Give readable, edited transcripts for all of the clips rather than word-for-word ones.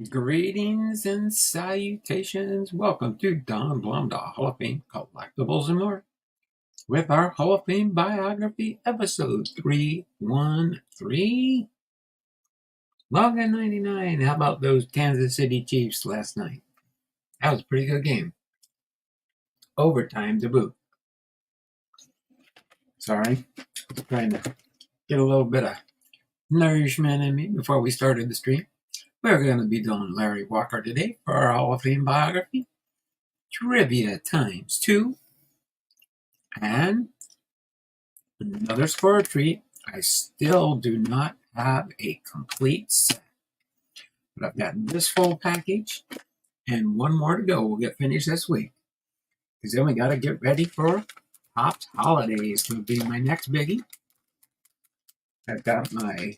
Greetings and salutations. Welcome to Don Blumdahl Hall of Fame Collectibles and More with our Hall of Fame Biography episode 313. Long at 99. How about those Kansas City Chiefs last night? That was a pretty good game. Overtime to boot. Sorry, trying to get a little bit of nourishment in me before we started the stream. We're going to be doing Larry Walker today for our Hall of Fame biography. Trivia times 2. And another score treat. I still do not have a complete set. But I've got this full package and one more to go. We'll get finished this week. Because then we got to get ready for Pops Holidays. Will be my next biggie. I've got my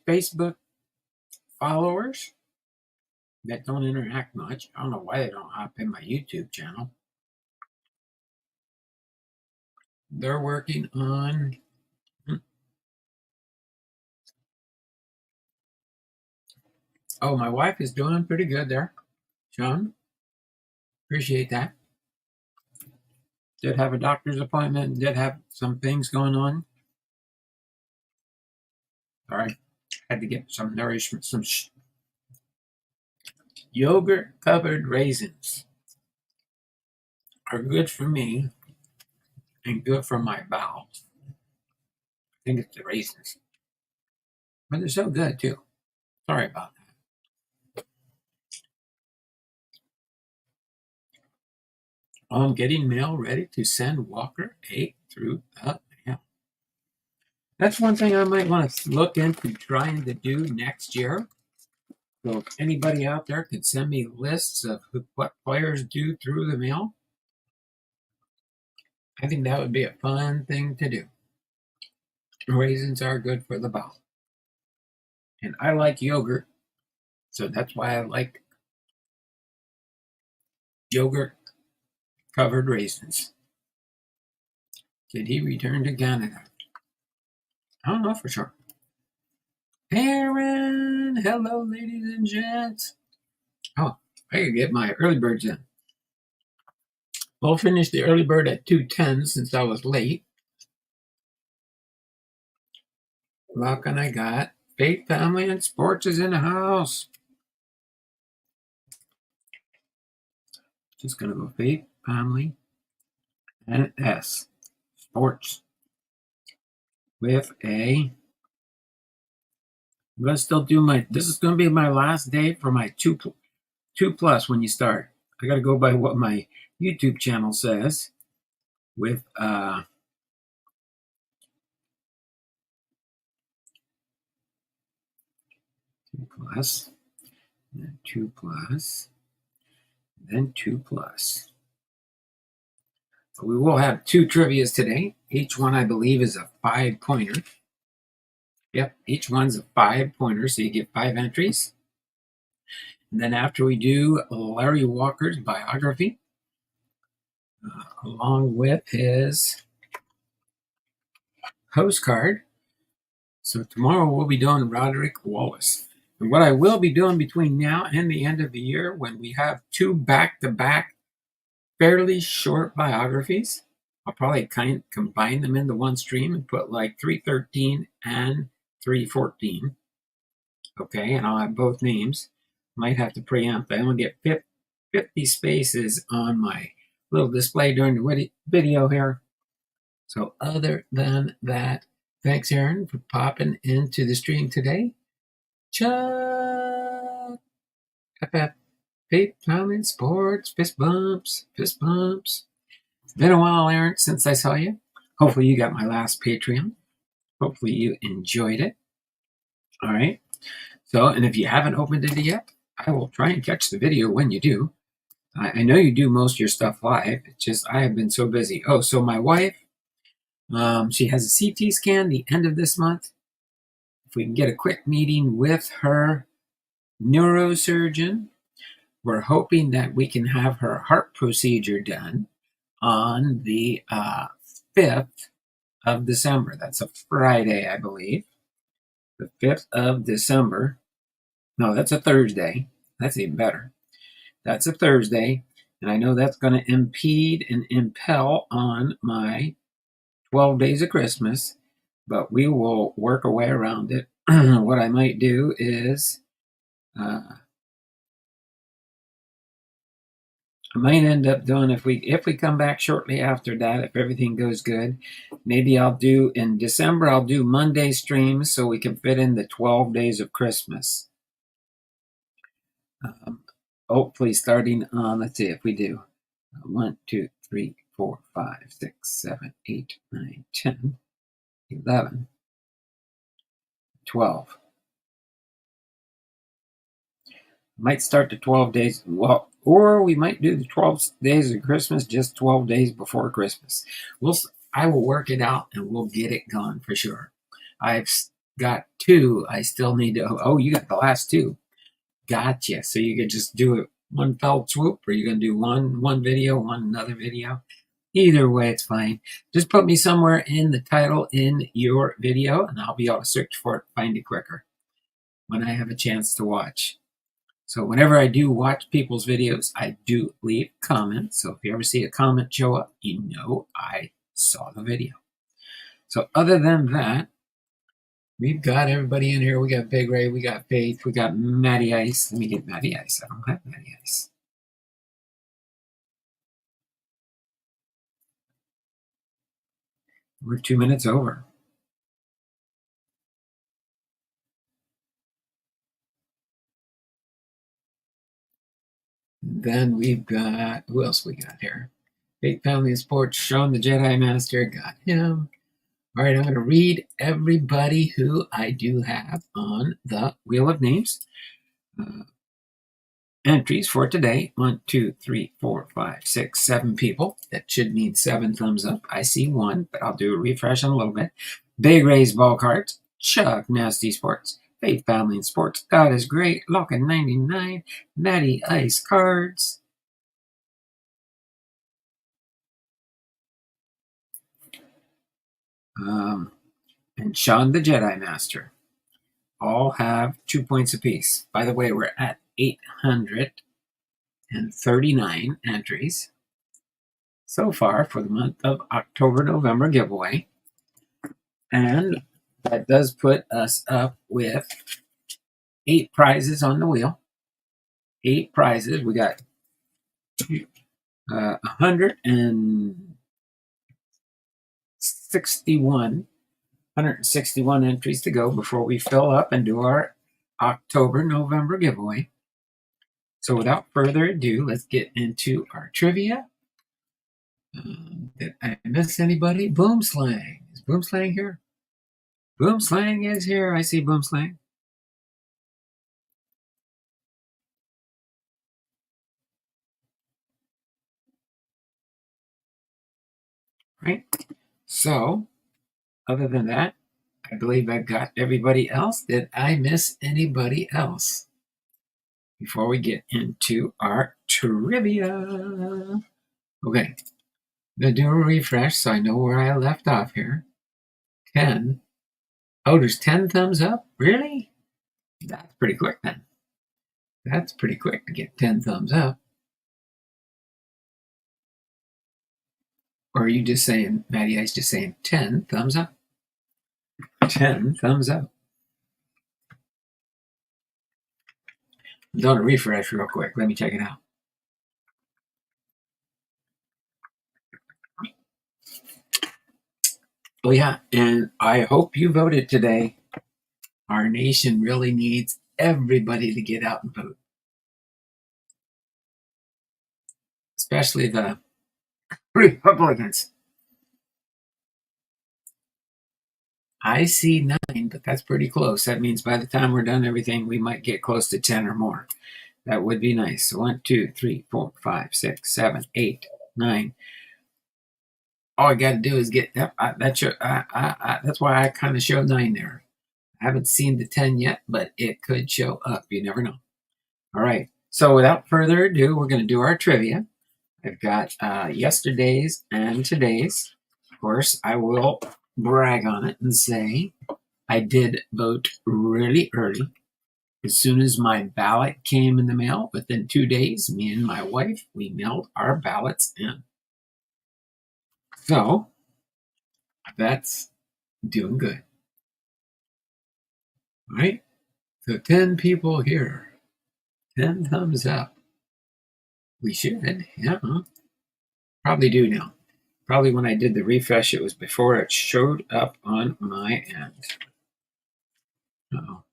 Facebook followers that don't interact much. I don't know why they don't hop in my YouTube channel. They're working on oh, my wife is doing pretty good there. Sean, appreciate that. Did have a doctor's appointment, did have some things going on. All right, had to get some nourishment, some yogurt covered raisins are good for me and good for my bowels. I think it's the raisins, but they're so good too. Sorry about that. I'm getting mail ready to send Walker 8 through the mail. That's one thing I might want to look into trying to do next year. So if anybody out there could send me lists of what players do through the mail, I think that would be a fun thing to do. Raisins are good for the bowel. And I like yogurt, so that's why I like yogurt covered raisins. Did he return to Canada? I don't know for sure. Aaron, hello, ladies and gents. Oh, I could get my early birds in. We'll finish the early bird at 2:10 since I was late. Look, and I got Faith, Family, and Sports is in the house. Just gonna go Faith, Family, and S. Sports. With a I'm gonna still do this is gonna be my last day for my two plus when you start. I gotta go by what my YouTube channel says with 2 plus, then 2 plus, then 2 plus. So we will have 2 trivias today. Each one, I believe, is a 5-pointer. Yep, each one's a 5-pointer, so you get 5 entries. And then after we do Larry Walker's biography, along with his postcard. So tomorrow we'll be doing Roderick Wallace. And what I will be doing between now and the end of the year, when we have 2 back-to-back fairly short biographies, I'll probably kind of combine them into one stream and put like 313 and 314. Okay, and I'll have both names. Might have to preamp. I only get 50 spaces on my little display during the video here. So other than that, thanks, Aaron, for popping into the stream today. Chuck, FF, Faith, Family, Sports, fist bumps, fist bumps. It's been a while, Aaron, since I saw you. Hopefully you got my last Patreon. Hopefully you enjoyed it. All right. So, and if you haven't opened it yet, I will try and catch the video when you do. I know you do most of your stuff live. It's just I have been so busy. Oh, so my wife, she has a CT scan the end of this month. If we can get a quick meeting with her neurosurgeon, we're hoping that we can have her heart procedure done on the 5th of December. That's a Friday, I believe. The 5th of December. No, that's a Thursday. That's even better. That's a Thursday. And I know that's going to impede and impel on my 12 days of Christmas, but we will work a way around it. What I might do is I might end up doing, if we come back shortly after that, if everything goes good, maybe I'll do in December, I'll do Monday streams so we can fit in the 12 days of Christmas. Hopefully starting on, let's see if we do 1, 2, 3, 4, 5, 6, 7, 8, 9, 10, 11, 12. Might start the 12 days, well, or we might do the 12 days of Christmas just 12 days before Christmas. I will work it out and we'll get it gone for sure. I've got 2. I still need to, oh, you got the last 2. Gotcha. So you could just do it one fell swoop, or you're going to do one video, one another video. Either way, it's fine. Just put me somewhere in the title in your video, and I'll be able to search for it, find it quicker when I have a chance to watch. So whenever I do watch people's videos, I do leave comments. So if you ever see a comment show up, you know I saw the video. So other than that, we've got everybody in here. We got Big Ray, we got Faith, we got Matty Ice. Let me get Matty Ice. I don't have Matty Ice. We're 2 minutes over. Then we've got, who else we got here? Faith Family and Sports, Sean the Jedi Master, got him. All right, I'm going to read everybody who I do have on the Wheel of Names. Entries for today: 1, 2, 3, 4, 5, 6, 7 people. That should mean 7 thumbs up. I see 1, but I'll do a refresh in a little bit. Big Ray's Ball Cards, Chuck Nasty Sports, Faith Family and Sports, God is Great, Lockin 99, Matty Ice Cards. And Sean the Jedi Master. All have 2 points apiece. By the way, we're at 839 entries so far for the month of October-November giveaway. And that does put us up with 8 prizes on the wheel. 8 prizes. We got 161 entries to go before we fill up and do our October-November giveaway. So without further ado, let's get into our trivia. Did I miss anybody? Boomslang. Is Boomslang here? Boomslang is here. I see Boomslang. Right. So, other than that, I believe I've got everybody else. Did I miss anybody else? Before we get into our trivia. Okay. I'm going to do a refresh so I know where I left off here. 10. Oh, there's 10 thumbs up? Really? That's pretty quick then. That's pretty quick to get 10 thumbs up. Or are you just saying, Matty Ice just saying 10 thumbs up? 10 thumbs up. I'm doing a refresh real quick. Let me check it out. Oh, yeah. And I hope you voted today. Our nation really needs everybody to get out and vote, especially the Republicans. I see 9, but that's pretty close. That means by the time we're done everything, we might get close to 10 or more. That would be nice. So 1, 2, 3, 4, 5, 6, 7, 8, 9. All I got to do is get that. That's why I kind of showed 9 there. I haven't seen the 10 yet, but it could show up. You never know. All right. So without further ado, we're going to do our trivia. I've got yesterday's and today's. Of course, I will brag on it and say I did vote really early. As soon as my ballot came in the mail, within 2 days, me and my wife, we mailed our ballots in. So that's doing good. Right? So 10 people here. 10 thumbs up. We should, yeah. Probably do now. Probably when I did the refresh, it was before it showed up on my end. Uh-oh.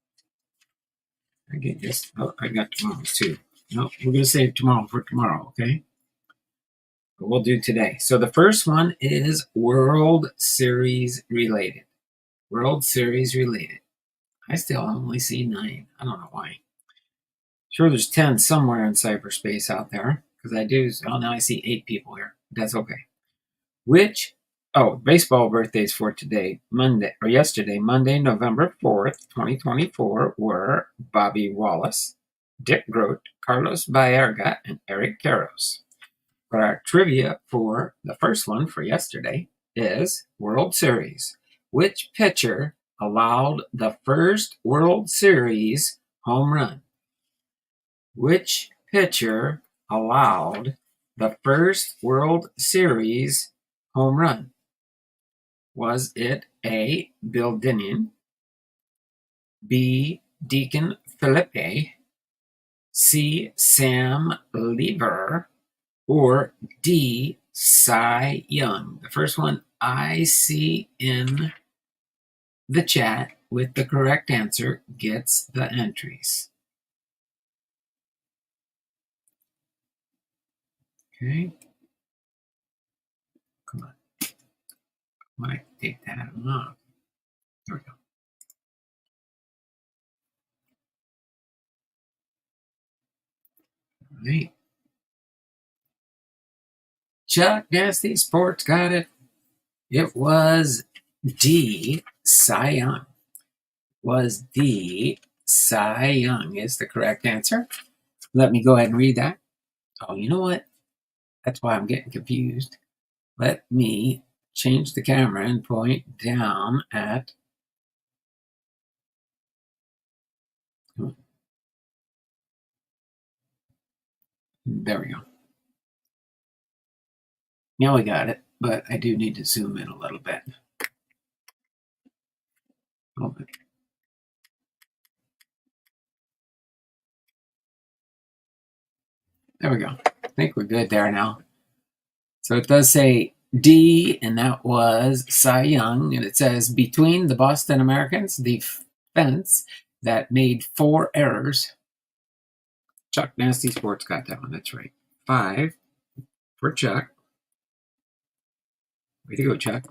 I get this. Oh, I got tomorrow's too. No, we're going to save tomorrow for tomorrow, okay? But we'll do today. So the first one is World Series related. World Series related. I still only see 9. I don't know why. Sure, there's 10 somewhere in cyberspace out there. Because I do. Oh, now I see 8 people here. That's okay. Baseball birthdays for today, yesterday, Monday, November 4th, 2024, were Bobby Wallace, Dick Groat, Carlos Baerga, and Eric Karros. But our trivia for the first one for yesterday is World Series. Which pitcher allowed the first World Series home run? Which pitcher allowed the first World Series home run? Was it A. Bill Dinion, B. Deacon Felipe, C. Sam Lever, or D. Cy Young? The first one I see in the chat with the correct answer gets the entries. Okay. Come on. I want to take that off. There we go. All right. Chuck Nasty Sports got it. It was D. Cy Young. Was D. Cy Young is the correct answer. Let me go ahead and read that. Oh, you know what? That's why I'm getting confused. Let me change the camera and point down at. There we go. Now we got it, but I do need to zoom in a little bit. There we go. I think we're good there now. So it does say D, and that was Cy Young, and it says between the Boston Americans, defense that made 4 errors. Chuck Nasty Sports got that one. That's right. 5 for Chuck. Way to go, Chuck.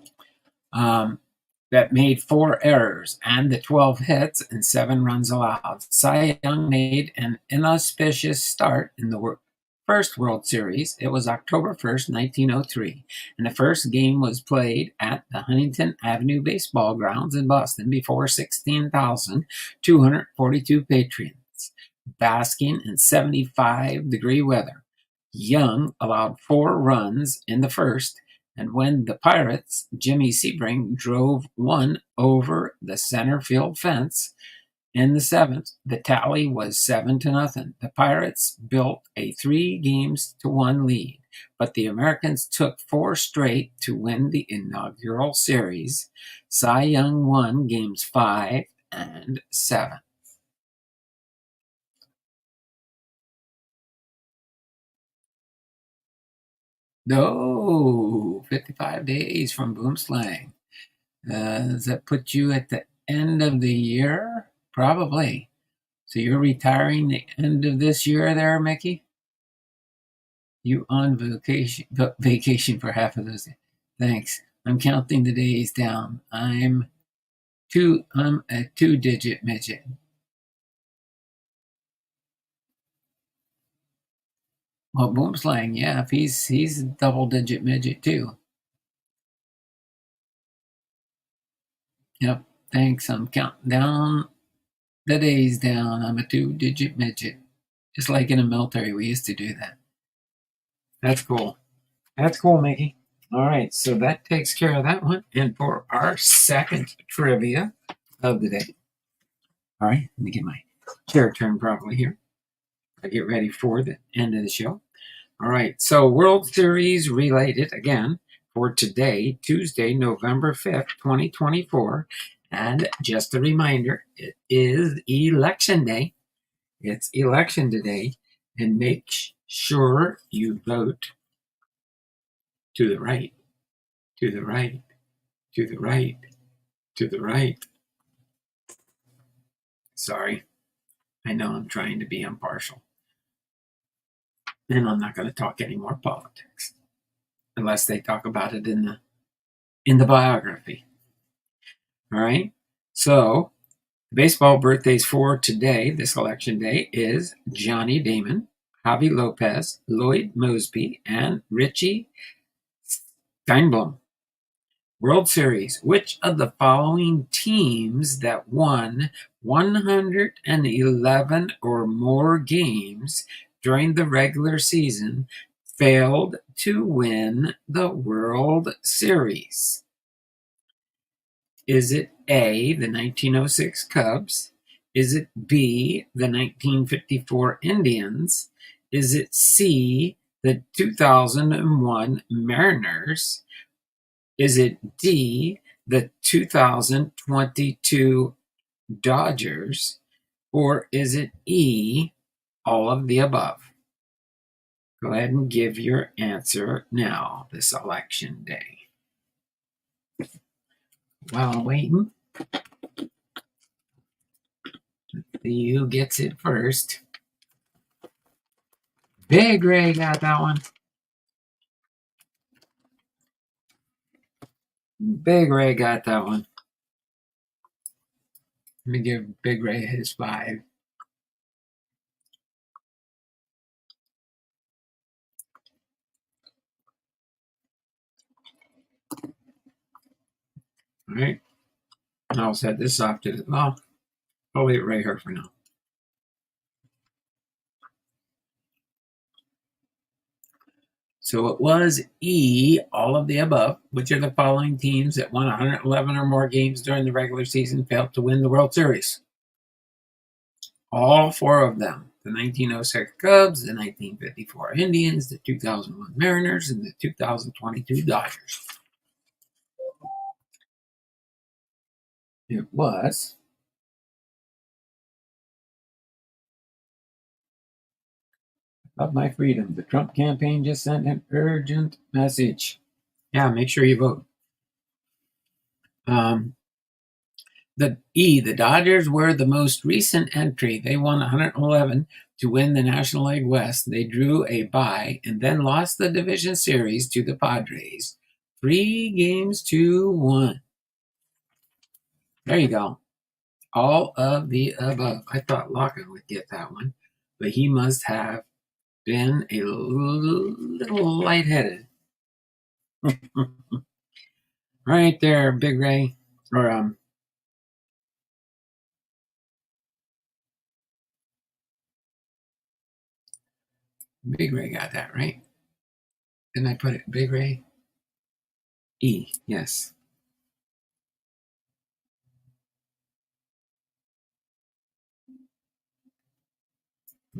That made 4 errors and the 12 hits and 7 runs allowed. Cy Young made an inauspicious start in the first World Series. It was October 1st, 1903, and the first game was played at the Huntington Avenue Baseball Grounds in Boston before 16,242 patrons, basking in 75-degree weather. Young allowed 4 runs in the first, and when the Pirates' Jimmy Sebring drove one over the center field fence in the 7th, the tally was 7-0. The Pirates built a 3-1 lead, but the Americans took 4 straight to win the inaugural series. Cy Young won games 5 and 7. No, 55 days from Boomslang. Does that put you at the end of the year? Probably. So you're retiring the end of this year there, Mickey? You on vacation for half of those days. Thanks. I'm counting the days down. I'm a 2-digit midget. Well, Boomslang, yeah, if he's a double-digit midget too. Yep, thanks. I'm counting down the days down. I'm a 2-digit midget. Just like in the military, we used to do that. That's cool. That's cool, Mickey. All right, so that takes care of that one. And for our second trivia of the day. All right, let me get my chair turned properly here. I get ready for the end of the show. All right, so World Series related again for today, Tuesday, November 5th, 2024. And just a reminder, it is election day. It's election today, and make sure you vote to the right, to the right, to the right, to the right. Sorry, I know I'm trying to be impartial. And I'm not going to talk any more politics unless they talk about it in the biography. All right. So the baseball birthdays for today, this election day, is Johnny Damon, Javi Lopez, Lloyd Mosby, and Richie Steinblum. World Series. Which of the following teams that won 111 or more games during the regular season failed to win the World Series? Is it A, the 1906 Cubs? Is it B, the 1954 Indians? Is it C, the 2001 Mariners? Is it D, the 2022 Dodgers? Or is it E, all of the above? Go ahead and give your answer now, this election day. While waiting, see who gets it first. Big Ray got that one. Big Ray got that one. Let me give Big Ray his 5. All right. I'll set this off to the, well, I'll leave it right here for now. So it was E, all of the above. Which of the following teams that won 111 or more games during the regular season failed to win the World Series? All 4 of them. The 1906 Cubs, the 1954 Indians, the 2001 Mariners, and the 2022 Dodgers. It was Of My Freedom. The Trump campaign just sent an urgent message. Yeah, make sure you vote. The Dodgers were the most recent entry. They won 111 to win the National League West. They drew a bye and then lost the division series to the Padres, 3-1. There you go. All of the above. I thought Lockett would get that one, but he must have been a little lightheaded. Right there, Big Ray. Or Big Ray got that right. Didn't I put it Big Ray? E, yes.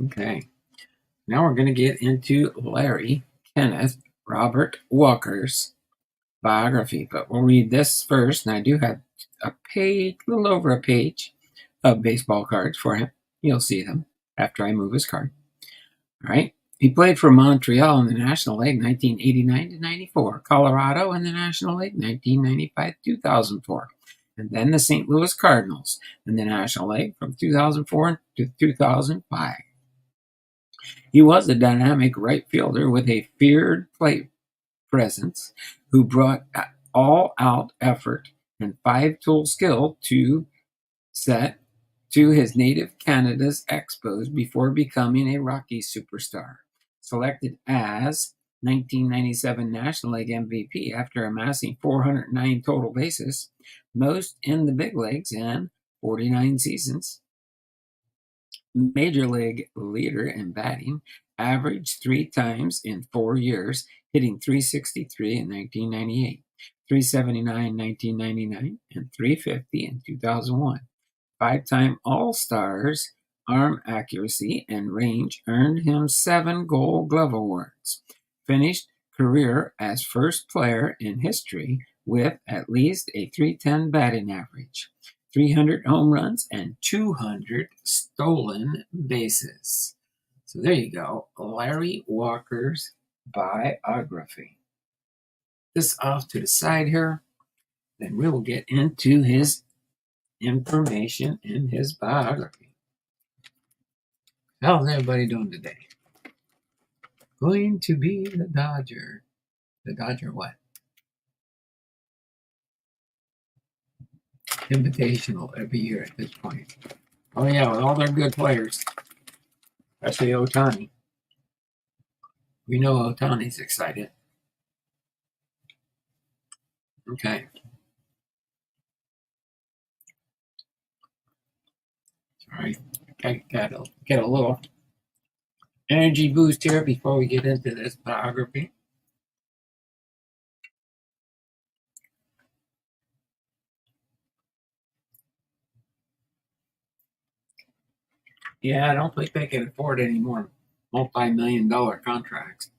Okay. Now we're going to get into Larry Kenneth Robert Walker's biography, but we'll read this first. And I do have a page, a little over a page of baseball cards for him. You'll see them after I move his card. All right. He played for Montreal in the National League 1989 to 94, Colorado in the National League 1995 to 2004, and then the St. Louis Cardinals in the National League from 2004 to 2005. He was a dynamic right fielder with a feared plate presence who brought all-out effort and five-tool skill to set to his native Canada's Expos before becoming a Rockies superstar. Selected as 1997 National League MVP after amassing 409 total bases, most in the big leagues in 49 seasons. Major League leader in batting, averaged 3 times in 4 years, hitting .363 in 1998, .379 in 1999, and .350 in 2001. Five-time All-Stars, arm accuracy and range earned him 7 Gold Glove awards. Finished career as first player in history with at least a .310 batting average, 300 home runs, and 200 stolen bases. So there you go, Larry Walker's biography. This off to the side here, then we'll get into his information in his biography. How's everybody doing today? Going to be the Dodger. The Dodger what? Invitational every year at this point. Oh yeah, with all their good players. Especially Ohtani. We know Ohtani's excited. Okay. Sorry. I gotta get a little energy boost here before we get into this biography. Yeah, I don't think they can afford any more multi-million-dollar contracts.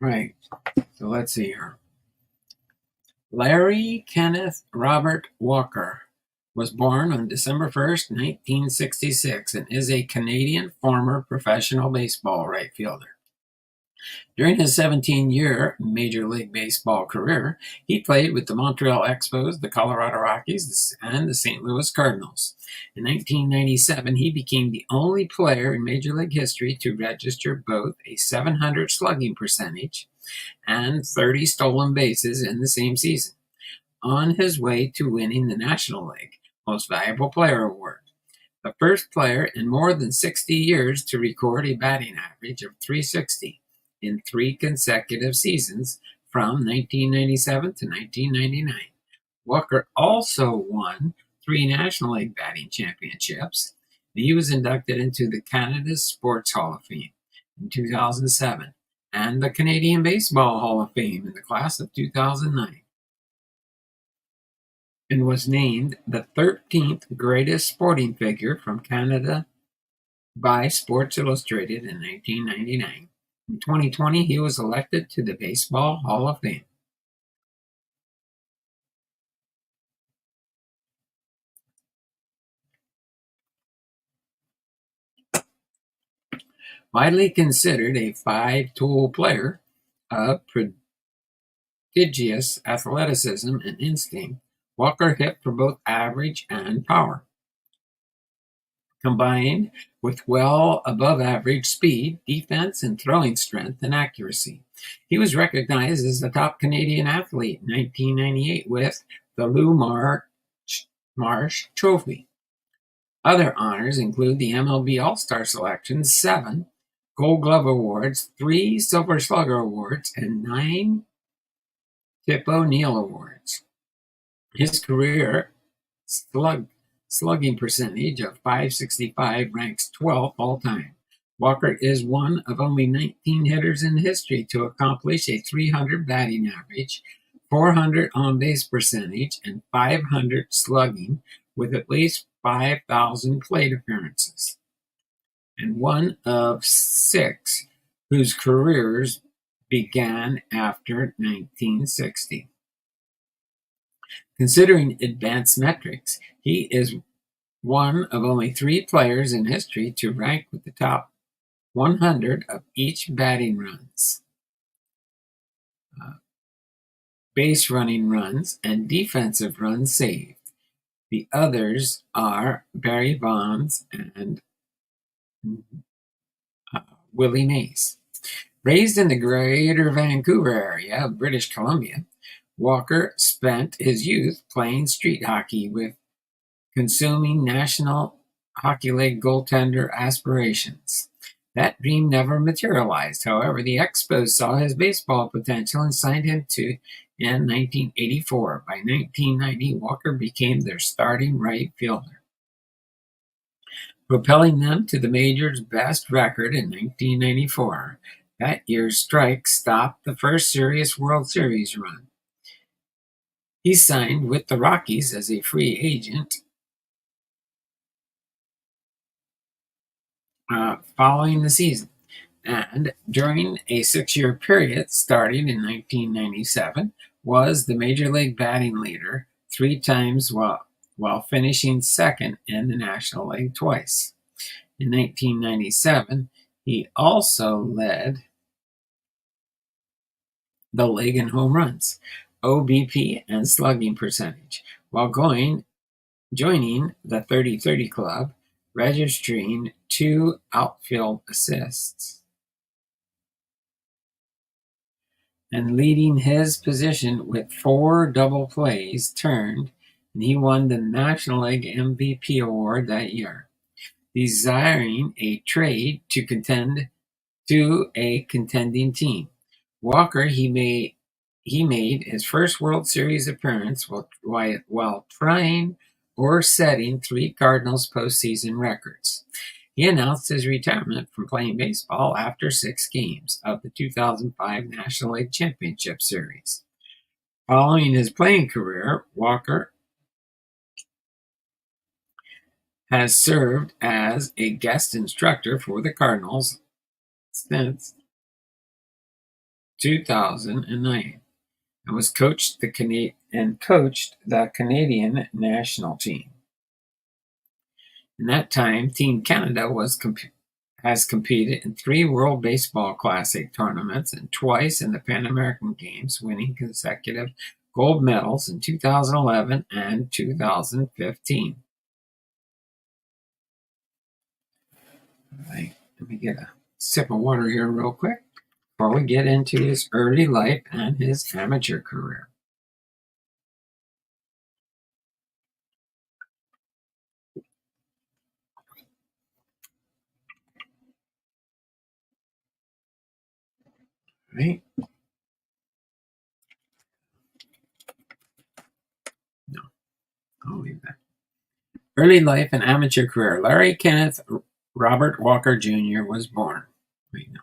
Right. So let's see here. Larry Kenneth Robert Walker was born on December 1st, 1966, and is a Canadian former professional baseball right fielder. During his 17-year Major League Baseball career, he played with the Montreal Expos, the Colorado Rockies, and the St. Louis Cardinals. In 1997, he became the only player in Major League history to register both a .700 slugging percentage and 30 stolen bases in the same season, on his way to winning the National League Most Valuable Player Award. The first player in more than 60 years to record a batting average of .360 in 3 consecutive seasons from 1997 to 1999. Walker also won 3 National League batting championships. He was inducted into the Canada's Sports Hall of Fame in 2007 and the Canadian Baseball Hall of Fame in the class of 2009, and was named the 13th greatest sporting figure from Canada by Sports Illustrated in 1999. In 2020, he was elected to the Baseball Hall of Fame. Widely considered a 5-tool player of prodigious athleticism and instinct, Walker hit for both average and power, combined with well above average speed, defense, and throwing strength and accuracy. He was recognized as the top Canadian athlete in 1998 with the Lou Marsh Trophy. Other honors include the MLB All-Star Selection, 7 Gold Glove Awards, 3 Silver Slugger Awards, and 9 Tip O'Neill Awards. His career slugging percentage of .565 ranks 12th all-time. Walker is one of only 19 hitters in history to accomplish a .300 batting average, .400 on-base percentage, and .500 slugging with at least 5,000 plate appearances, and one of 6 whose careers began after 1960. Considering advanced metrics, he is one of only 3 players in history to rank with the top 100 of each batting runs, base running runs, and defensive runs saved. The others are Barry Bonds and Willie Mays. Raised in the Greater Vancouver area of British Columbia, Walker spent his youth playing street hockey with consuming National Hockey League goaltender aspirations. That dream never materialized. However, the Expos saw his baseball potential and signed him in 1984. By 1990, Walker became their starting right fielder, propelling them to the major's best record in 1994. That year's strike stopped the first serious World Series run. He signed with the Rockies as a free agent following the season. And during a 6-year period starting in 1997, was the Major League batting leader 3 times while finishing second in the National League twice. In 1997, he also led the league in home runs, OBP, and slugging percentage, while joining the 30-30 club, registering 2 outfield assists, and leading his position with 4 double plays turned, and he won the National League MVP award that year, desiring a trade to a contending team. Walker, he made his first World Series appearance while trying or setting 3 Cardinals postseason records. He announced his retirement from playing baseball after 6 games of the 2005 National League Championship Series. Following his playing career, Walker has served as a guest instructor for the Cardinals since 2009 and coached the Canadian national team. In that time, Team Canada has competed in 3 World Baseball Classic tournaments and twice in the Pan American Games, winning consecutive gold medals in 2011 and 2015. All right, let me get a sip of water here real quick before we get into his early life and his amateur career. All right. No, I'll leave that. Early life and amateur career. Larry Kenneth Robert Walker Jr. was born. Wait, no.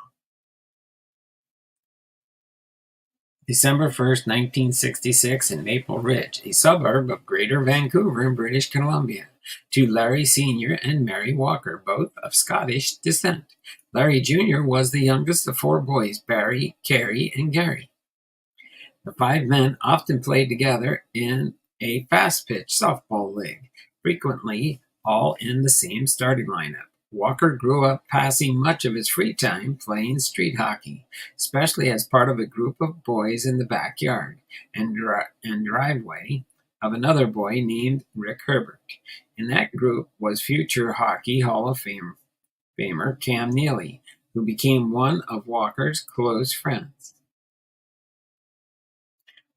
December 1st, 1966 in Maple Ridge, a suburb of Greater Vancouver in British Columbia, to Larry Sr. and Mary Walker, both of Scottish descent. Larry Jr. was the youngest of 4 boys, Barry, Kerry, and Gary. The 5 men often played together in a fast-pitch softball league, frequently all in the same starting lineup. Walker grew up passing much of his free time playing street hockey, especially as part of a group of boys in the backyard and driveway of another boy named Rick Herbert. In that group was future Hockey Hall of Famer Cam Neely, who became one of Walker's close friends.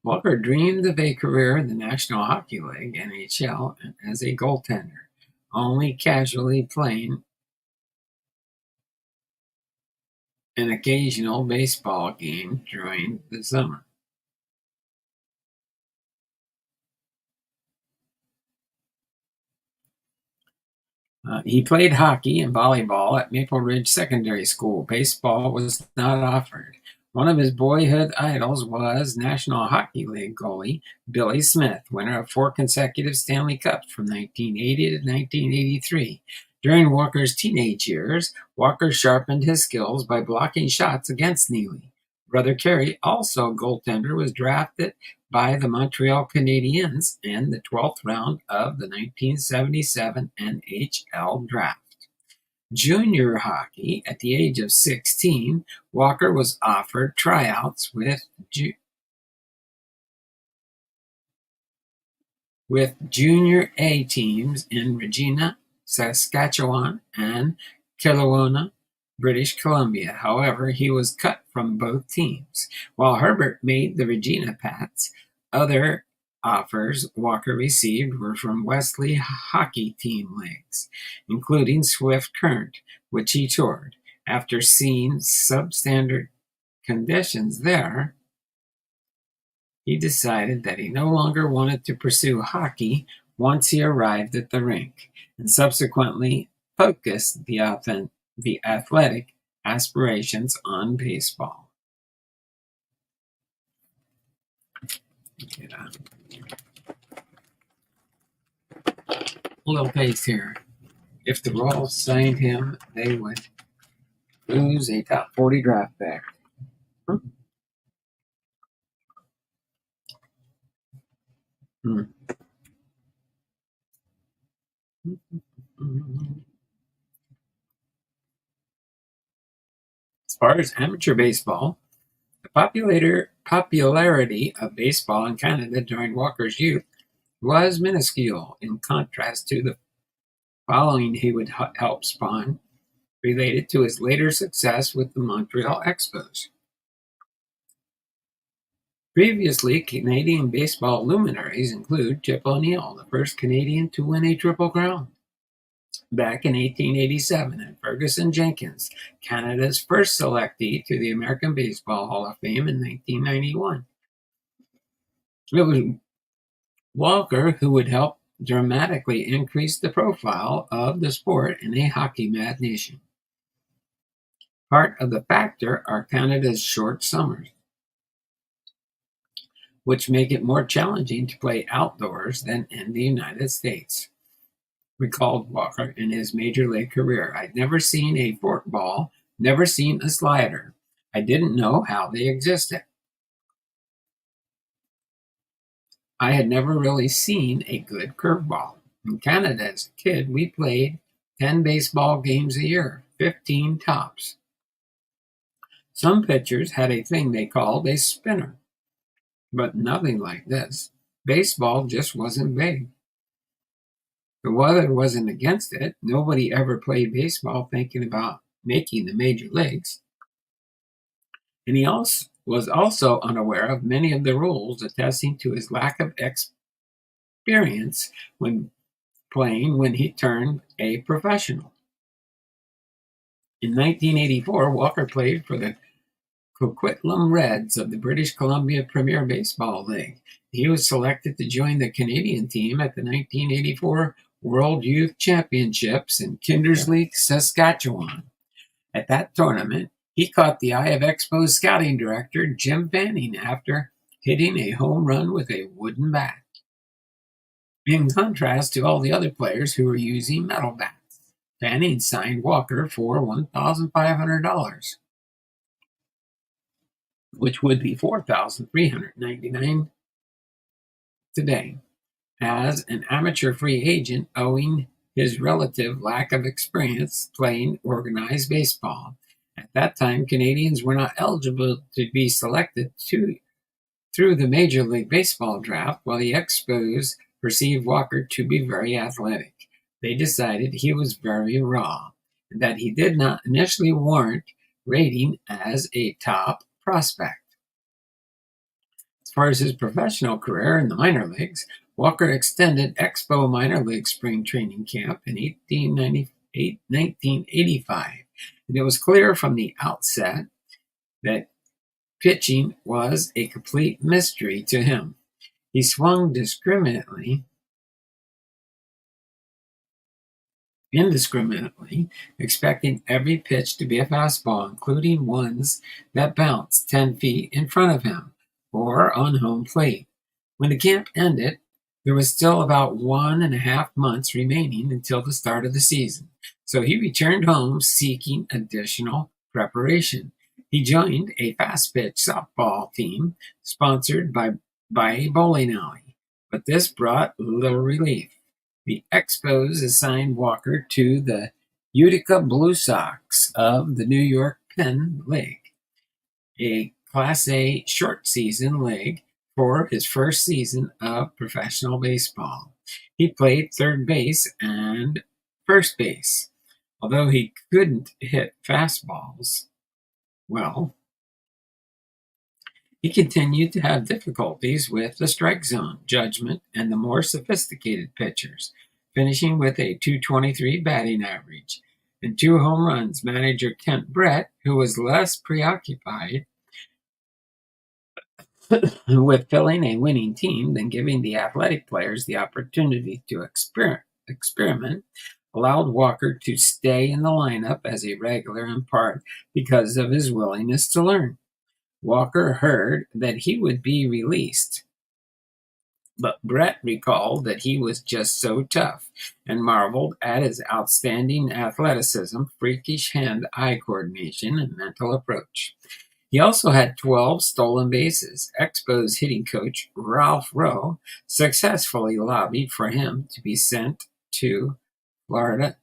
Walker dreamed of a career in the National Hockey League, NHL, as a goaltender, only casually playing an occasional baseball game during the summer. He played hockey and volleyball at Maple Ridge Secondary School. Baseball was not offered. One of his boyhood idols was National Hockey League goalie Billy Smith, winner of 4 consecutive Stanley Cups from 1980 to 1983. During Walker's teenage years, Walker sharpened his skills by blocking shots against Neely. Brother Kerry, also a goaltender, was drafted by the Montreal Canadiens in the 12th round of the 1977 NHL draft. Junior hockey. At the age of 16, Walker was offered tryouts with Junior A teams in Regina, Saskatchewan, and Kelowna, British Columbia. However, he was cut from both teams. While Herbert made the Regina Pats, other offers Walker received were from Wesley hockey team leagues, including Swift Current, which he toured, After seeing substandard conditions there, he decided that he no longer wanted to pursue hockey once he arrived at the rink, and subsequently focused the athletic aspirations on baseball. Get a little pace here. If the Royals signed him, they would lose a top 40 draft pick. As far as amateur baseball, the popularity of baseball in Canada during Walker's youth was minuscule in contrast to the following he would help spawn related to his later success with the Montreal Expos. Previously, Canadian baseball luminaries include Chip O'Neill, the first Canadian to win a Triple Crown back in 1887, and Ferguson Jenkins, Canada's first selectee to the American Baseball Hall of Fame in 1991. It was Walker who would help dramatically increase the profile of the sport in a hockey-mad nation. Part of the factor are Canada's short summers, which make it more challenging to play outdoors than in the United States, recalled Walker in his major league career. I'd never seen a forkball, never seen a slider. I didn't know how they existed. I had never really seen a good curveball. In Canada as a kid, we played 10 baseball games a year, 15 tops. Some pitchers had a thing they called a spinner, but nothing like this. Baseball just wasn't big. The weather wasn't against it. Nobody ever played baseball thinking about making the major leagues. And he was also unaware of many of the rules, attesting to his lack of experience when playing when he turned a professional. In 1984, Walker played for the Coquitlam Reds of the British Columbia Premier Baseball League. He was selected to join the Canadian team at the 1984 World Youth Championships in Kindersley, Saskatchewan. At that tournament, he caught the eye of Expos scouting director Jim Fanning after hitting a home run with a wooden bat, in contrast to all the other players who were using metal bats. Fanning signed Walker for $1,500, which would be $4,399 today, as an amateur free agent, owing his relative lack of experience playing organized baseball. At that time, Canadians were not eligible to be selected through the Major League Baseball draft, while the Expos perceived Walker to be very athletic. They decided he was very raw, and that he did not initially warrant rating as a top prospect. As far as his professional career in the minor leagues, Walker extended Expo minor league spring training camp in 1985, and it was clear from the outset that pitching was a complete mystery to him. He swung indiscriminately, expecting every pitch to be a fastball, including ones that bounced 10 feet in front of him or on home plate. When the camp ended, there was still about 1.5 months remaining until the start of the season, so he returned home seeking additional preparation. He joined a fast-pitch softball team sponsored by a bowling alley, but this brought little relief. The Expos assigned Walker to the Utica Blue Sox of the New York Penn League, a Class A short-season league, for his first season of professional baseball. He played third base and first base. Although he couldn't hit fastballs well, he continued to have difficulties with the strike zone judgment and the more sophisticated pitchers, finishing with a .223 batting average. and 2 home runs. Manager Kent Brett, who was less preoccupied with filling a winning team than giving the athletic players the opportunity to experiment, allowed Walker to stay in the lineup as a regular in part because of his willingness to learn. Walker heard that he would be released, but Brett recalled that he was just so tough and marveled at his outstanding athleticism, freakish hand-eye coordination, and mental approach. He also had 12 stolen bases. Expos hitting coach Ralph Rowe successfully lobbied for him to be sent to Florida.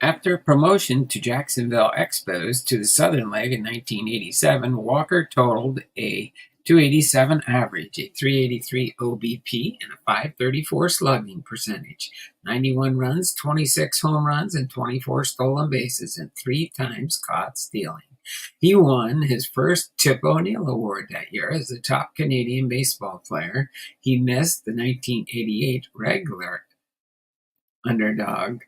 After promotion to Jacksonville Expos to the Southern League in 1987, Walker totaled a .287 average, a .383 OBP, and a .534 slugging percentage, 91 runs, 26 home runs, and 24 stolen bases, and 3 times caught stealing. He won his first Tip O'Neill Award that year as the top Canadian baseball player. He missed the 1988 regular underdog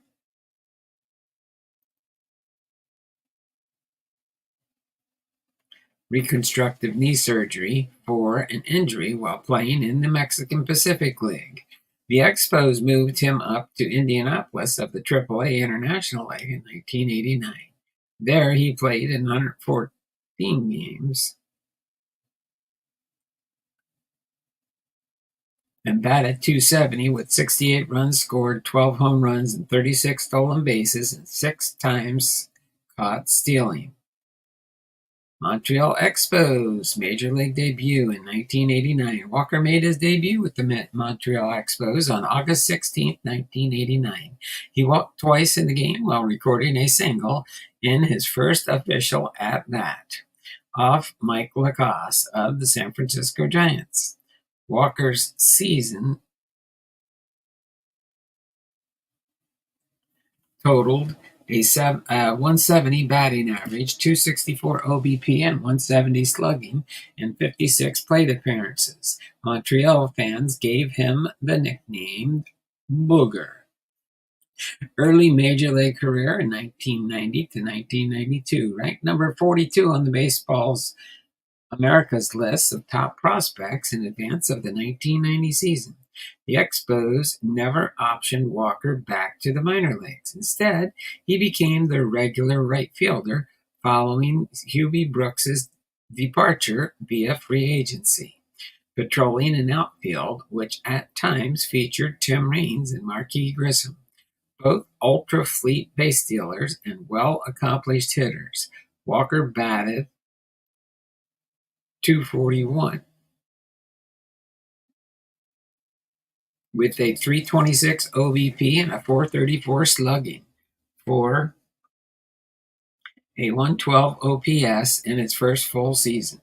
reconstructive knee surgery for an injury while playing in the Mexican Pacific League. The Expos moved him up to Indianapolis of the AAA International League in 1989. There he played in 114 games and batted .270 with 68 runs scored, 12 home runs, and 36 stolen bases, and 6 times caught stealing. Montreal Expos Major League debut in 1989. Walker made his debut with the Montreal Expos on August 16, 1989. He walked twice in the game while recording a single in his first official at-bat off Mike Lacoste of the San Francisco Giants. Walker's season totaled a 170 batting average, .264 OBP, and .170 slugging in 56 plate appearances. Montreal fans gave him the nickname Booger. Early Major League career in 1990 to 1992, ranked number 42 on the Baseball's America's list of top prospects in advance of the 1990 season. The Expos never optioned Walker back to the minor leagues. Instead, he became their regular right fielder following Hubie Brooks's departure via free agency, patrolling an outfield which at times featured Tim Raines and Marquis Grissom, both ultra-fleet base stealers and well-accomplished hitters. Walker batted .241 with a .326 OBP and a .434 slugging for a .112 OPS in its first full season.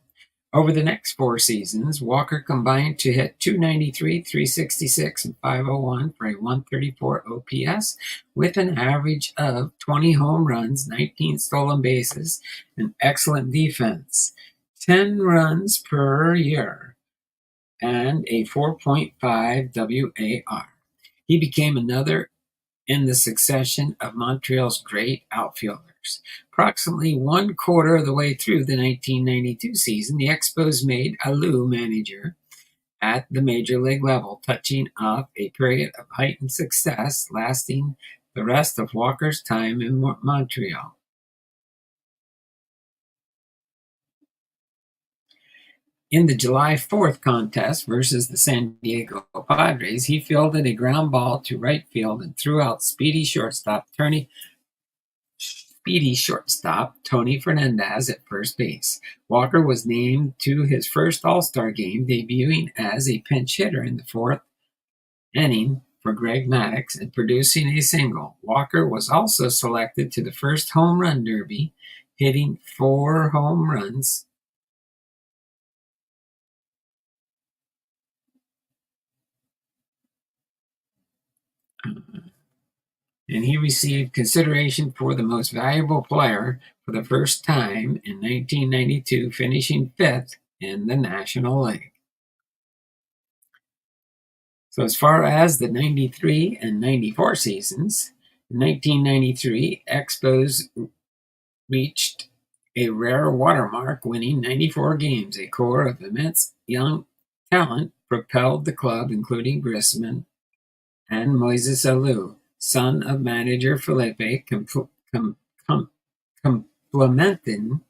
Over the next 4 seasons, Walker combined to hit .293, .366, and .501 for a .134 OPS with an average of 20 home runs, 19 stolen bases, and excellent defense, 10 runs per year, and a 4.5 WAR. He became another in the succession of Montreal's great outfielders. Approximately 1/4 of the way through the 1992 season, the Expos made Alou manager at the major league level, touching off a period of heightened success lasting the rest of Walker's time in Montreal. In the July 4th contest versus the San Diego Padres, he fielded a ground ball to right field and threw out speedy shortstop Tony Fernandez at first base. Walker was named to his first All-Star game, debuting as a pinch hitter in the 4th inning for Greg Maddux and producing a single. Walker was also selected to the first home run derby, hitting 4 home runs. And he received consideration for the most valuable player for the first time in 1992, finishing 5th in the National League. So as far as the 93 and 94 seasons, in 1993, Expos reached a rare watermark, winning 94 games. A core of immense young talent propelled the club, including Griezmann and Moises Alou, son of manager Felipe, complementing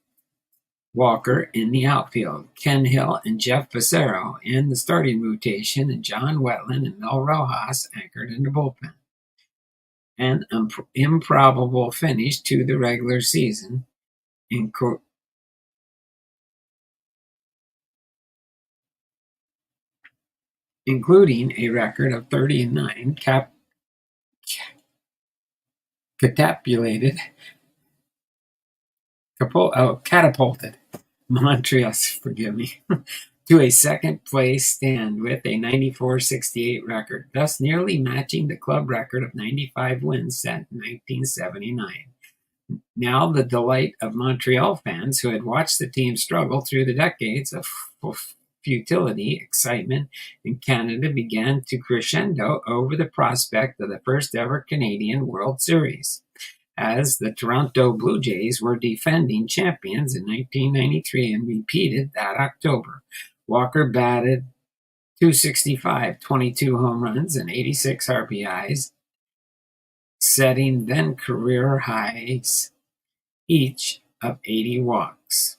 Walker in the outfield, Ken Hill and Jeff Fassero in the starting rotation, and John Wetland and Mel Rojas anchored in the bullpen. An improbable finish to the regular season, including a record of 30-9, catapulted Montreal, to a second place stand with a 94-68 record, thus nearly matching the club record of 95 wins set in 1979. Now the delight of Montreal fans who had watched the team struggle through the decades of futility, excitement in Canada began to crescendo over the prospect of the first ever Canadian World Series. As the Toronto Blue Jays were defending champions in 1993 and repeated that October, Walker batted .265, 22 home runs, and 86 RBIs, setting then career highs each of 80 walks.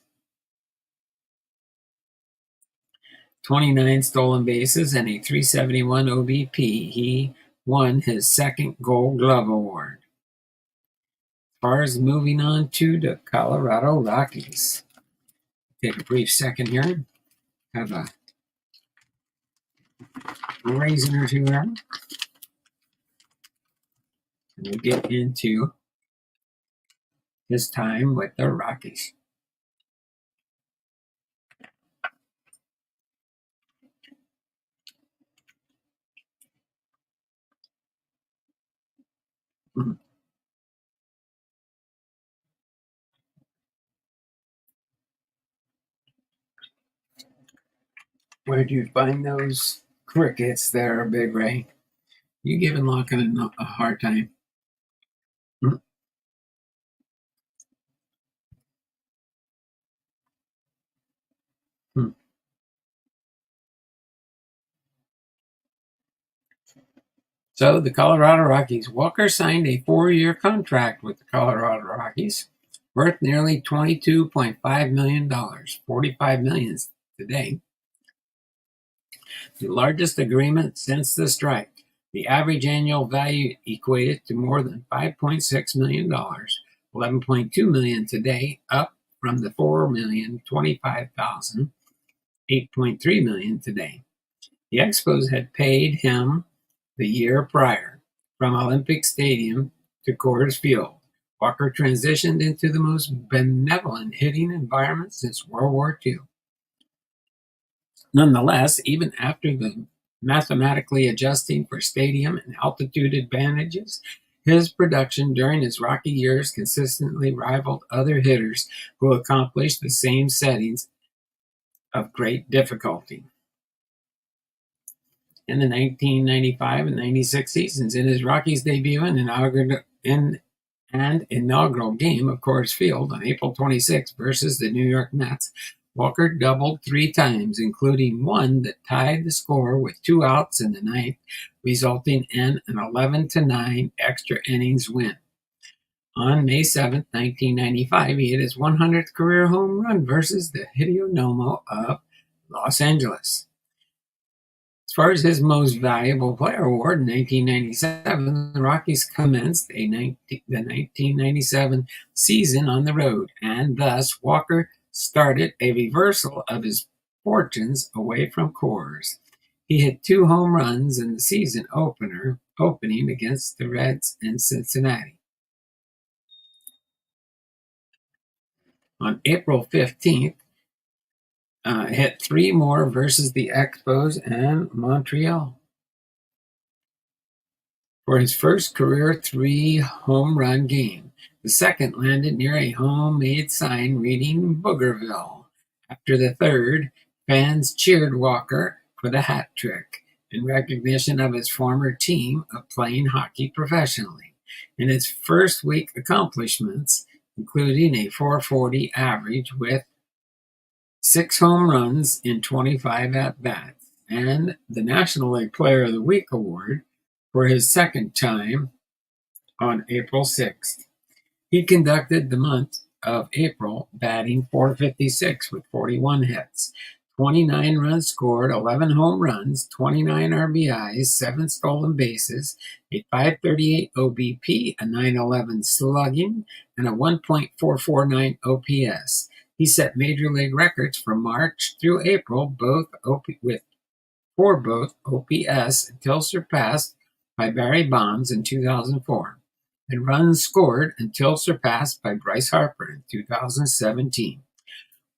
29 stolen bases and a .371 OBP. He won his second Gold Glove Award. As far as moving on to the Colorado Rockies. Take a brief second here. Have a raisin or two there. And we'll get into his time with the Rockies. Where'd you find those crickets there, Big Ray? You giving Lachlan a hard time? So the Colorado Rockies. Walker signed a 4-year contract with the Colorado Rockies, worth nearly $22.5 million, $45 million today. The largest agreement since the strike. The average annual value equated to more than $5.6 million, $11.2 million today, up from the $4,025,000, $8.3 million today. The Expos had paid him the year prior from Olympic Stadium to Coors Field. Walker transitioned into the most benevolent hitting environment since World War II. Nonetheless, even after the mathematically adjusting for stadium and altitude advantages, his production during his Rocky years consistently rivaled other hitters who accomplished the same settings of great difficulty. In the 1995 and 96 seasons, in his Rockies debut and inaugural game of Coors Field on April 26 versus the New York Mets, Walker doubled 3 times, including one that tied the score with 2 outs in the ninth, resulting in an 11-9 extra innings win. On May 7, 1995, he hit his 100th career home run versus the Hideo of Los Angeles. As far as his most valuable player award in 1997, the Rockies commenced the 1997 season on the road, and thus Walker started a reversal of his fortunes away from Coors. He hit 2 home runs in the season opening against the Reds in Cincinnati. On April 15th, hit 3 more versus the Expos and Montreal. For his first career 3 home run game, the second landed near a homemade sign reading Boogerville. After the third, fans cheered Walker for the hat trick. in recognition of his former team of playing hockey professionally. In its first week accomplishments, including a 440 average with 6 home runs in 25 at-bats, and the National League Player of the Week award for his second time on April 6th. He conducted the month of April batting .456 with 41 hits, 29 runs scored, 11 home runs, 29 RBIs, 7 stolen bases, a .538 OBP, a .911 slugging, and a 1.449 OPS. He set major league records from March through April, for both OPS until surpassed by Barry Bonds in 2004, and runs scored until surpassed by Bryce Harper in 2017.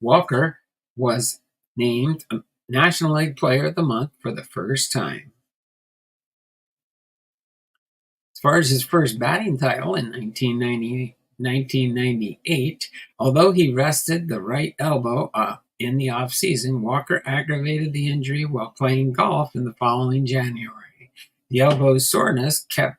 Walker was named National League Player of the Month for the first time. As far as his first batting title in 1998, although he rested the right elbow in the offseason, Walker aggravated the injury while playing golf in the following January. The elbow soreness kept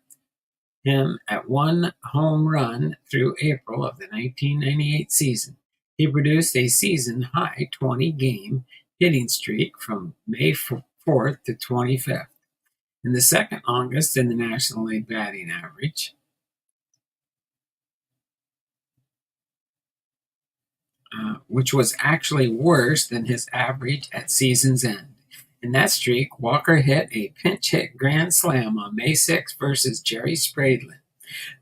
him at 1 home run through April of the 1998 season. He produced a season-high 20-game hitting streak from May 4th to 25th, and the second longest in the National League batting average. Which was actually worse than his average at season's end. In that streak, Walker hit a pinch-hit grand slam on May 6th versus Jerry Spriedlin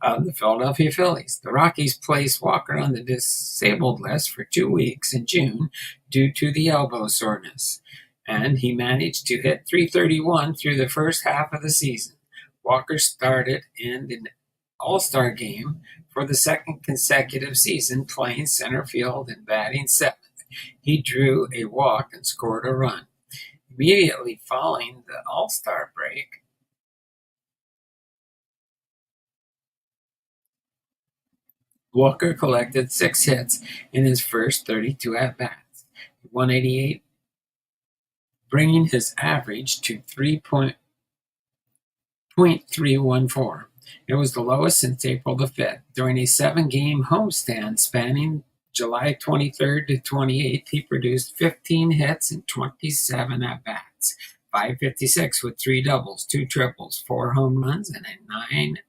of the Philadelphia Phillies. The Rockies placed Walker on the disabled list for 2 weeks in June due to the elbow soreness, and he managed to hit .331 through the first half of the season. Walker started in the All-Star game for the second consecutive season, playing center field and batting seventh. He drew a walk and scored a run. Immediately following the All-Star break, Walker collected 6 hits in his first 32 at-bats, 188, bringing his average to 3.314. It was the lowest since April the 5th. During a 7-game homestand spanning July 23rd to 28th, he produced 15 hits and 27 at-bats, .556 with 3 doubles, 2 triples, 4 home runs, and 9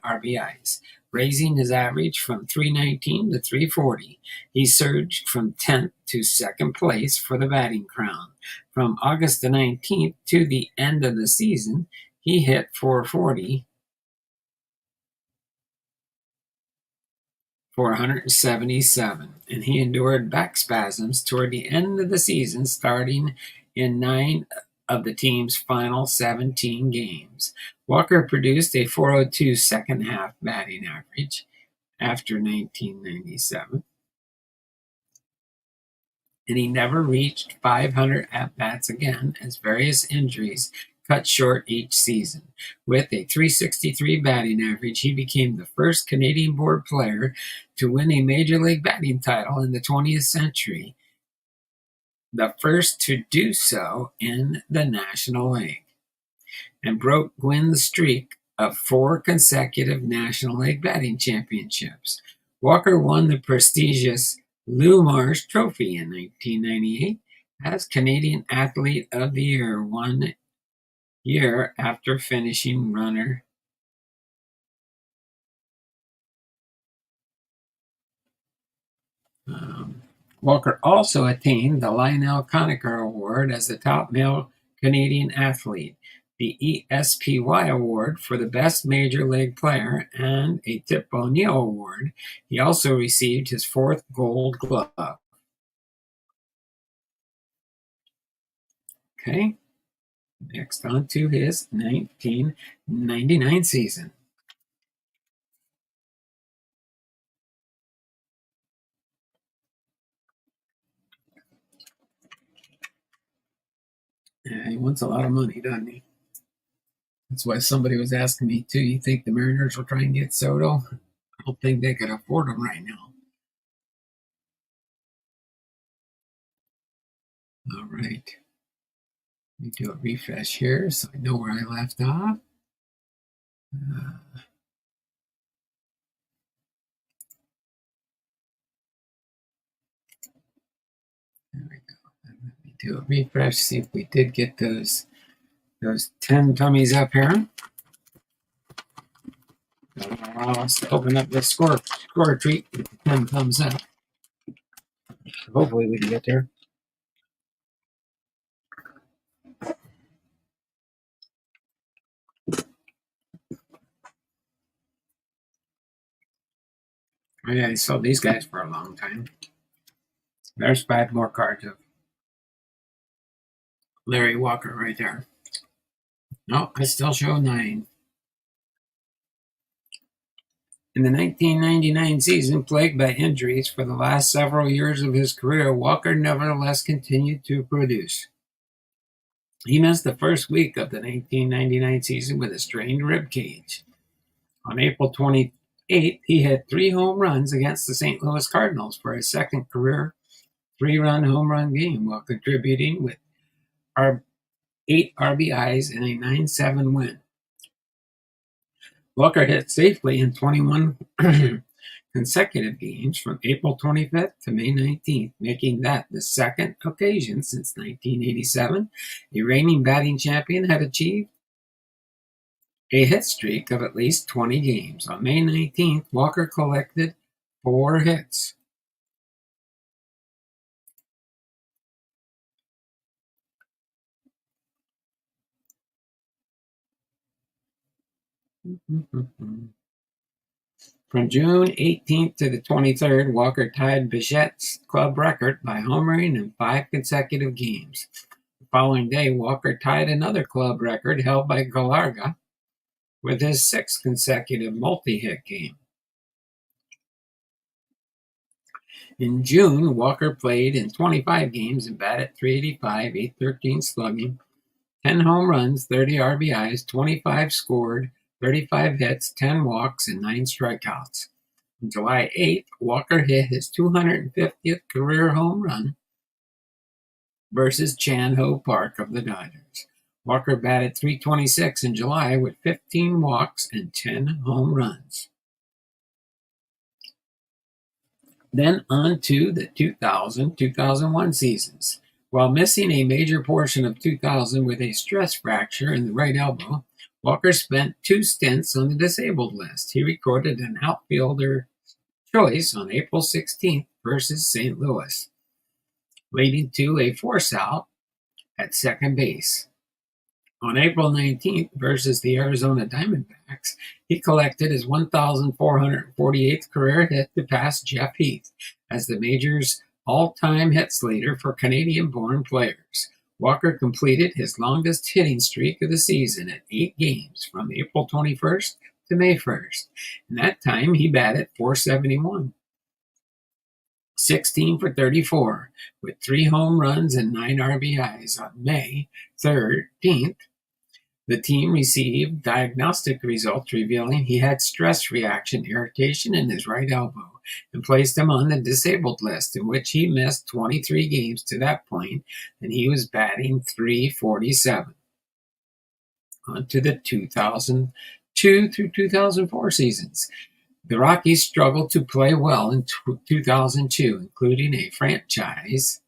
RBIs, raising his average from .319 to .340. He surged from 10th to 2nd place for the batting crown. From August the 19th to the end of the season, he hit .440 for 177, and he endured back spasms toward the end of the season, starting in 9 of the team's final 17 games. Walker produced a .402 second-half batting average after 1997, and he never reached 500 at-bats again as various injuries cut short each season. With a .363 batting average, he became the first Canadian-born player to win a Major League batting title in the 20th century, the first to do so in the National League, and broke Gwynn's streak of 4 consecutive National League batting championships. Walker won the prestigious Lou Marsh Trophy in 1998 as Canadian Athlete of the Year, 1 year after finishing runner. Walker also attained the Lionel Conacher Award as the top male Canadian athlete, the ESPY Award for the best Major League player, and a Tip O'Neill Award. He also received his 4th Gold Glove. Okay, next on to his 1999 season. Yeah, he wants a lot of money, doesn't he? That's why somebody was asking me too. You think the Mariners will try and get Soto? I don't think they could afford him right now. All right. Let me do a refresh here so I know where I left off. There we go. Let me do a refresh, see if we did get those 10 tummies up here. That'll allow us to open up the score treat with 10 thumbs up. Hopefully we can get there. Oh yeah, I sold these guys for a long time. There's 5 more cards of Larry Walker right there. No, I still show 9. In the 1999 season, plagued by injuries for the last several years of his career, Walker nevertheless continued to produce. He missed the first week of the 1999 season with a strained rib cage. On April 28th, he hit 3 home runs against the St. Louis Cardinals for his second career 3-run home run game, while contributing with 8 RBIs in a 9-7 win. Walker hit safely in 21 consecutive games from April 25th to May 19th, making that the second occasion since 1987 a reigning batting champion had achieved a hit streak of at least 20 games. On May 19th, Walker collected 4 hits. From June 18th to the 23rd, Walker tied Bichette's club record by homering in 5 consecutive games. The following day, Walker tied another club record held by Galarga with his 6th consecutive multi-hit game. In June, Walker played in 25 games and batted .385, .813 slugging, 10 home runs, 30 RBIs, 25 scored, 35 hits, 10 walks, and 9 strikeouts. On July 8th, Walker hit his 250th career home run versus Chan Ho Park of the Dodgers. Walker batted .326 in July with 15 walks and 10 home runs. Then on to the 2000-2001 seasons. While missing a major portion of 2000 with a stress fracture in the right elbow, Walker spent 2 stints on the disabled list. He recorded an outfielder choice on April 16th versus St. Louis, leading to a force out at second base. On April 19th versus the Arizona Diamondbacks, he collected his 1,448th career hit to pass Jeff Heath as the major's all-time hits leader for Canadian-born players. Walker completed his longest hitting streak of the season at 8 games from April 21st to May 1st. In that time, he batted .471. 16 for 34, with 3 home runs and 9 RBIs. On May 13th, the team received diagnostic results revealing he had stress reaction irritation in his right elbow and placed him on the disabled list, in which he missed 23 games to that point, and he was batting .347. On to the 2002 through 2004 seasons. The Rockies struggled to play well in 2002, including a franchise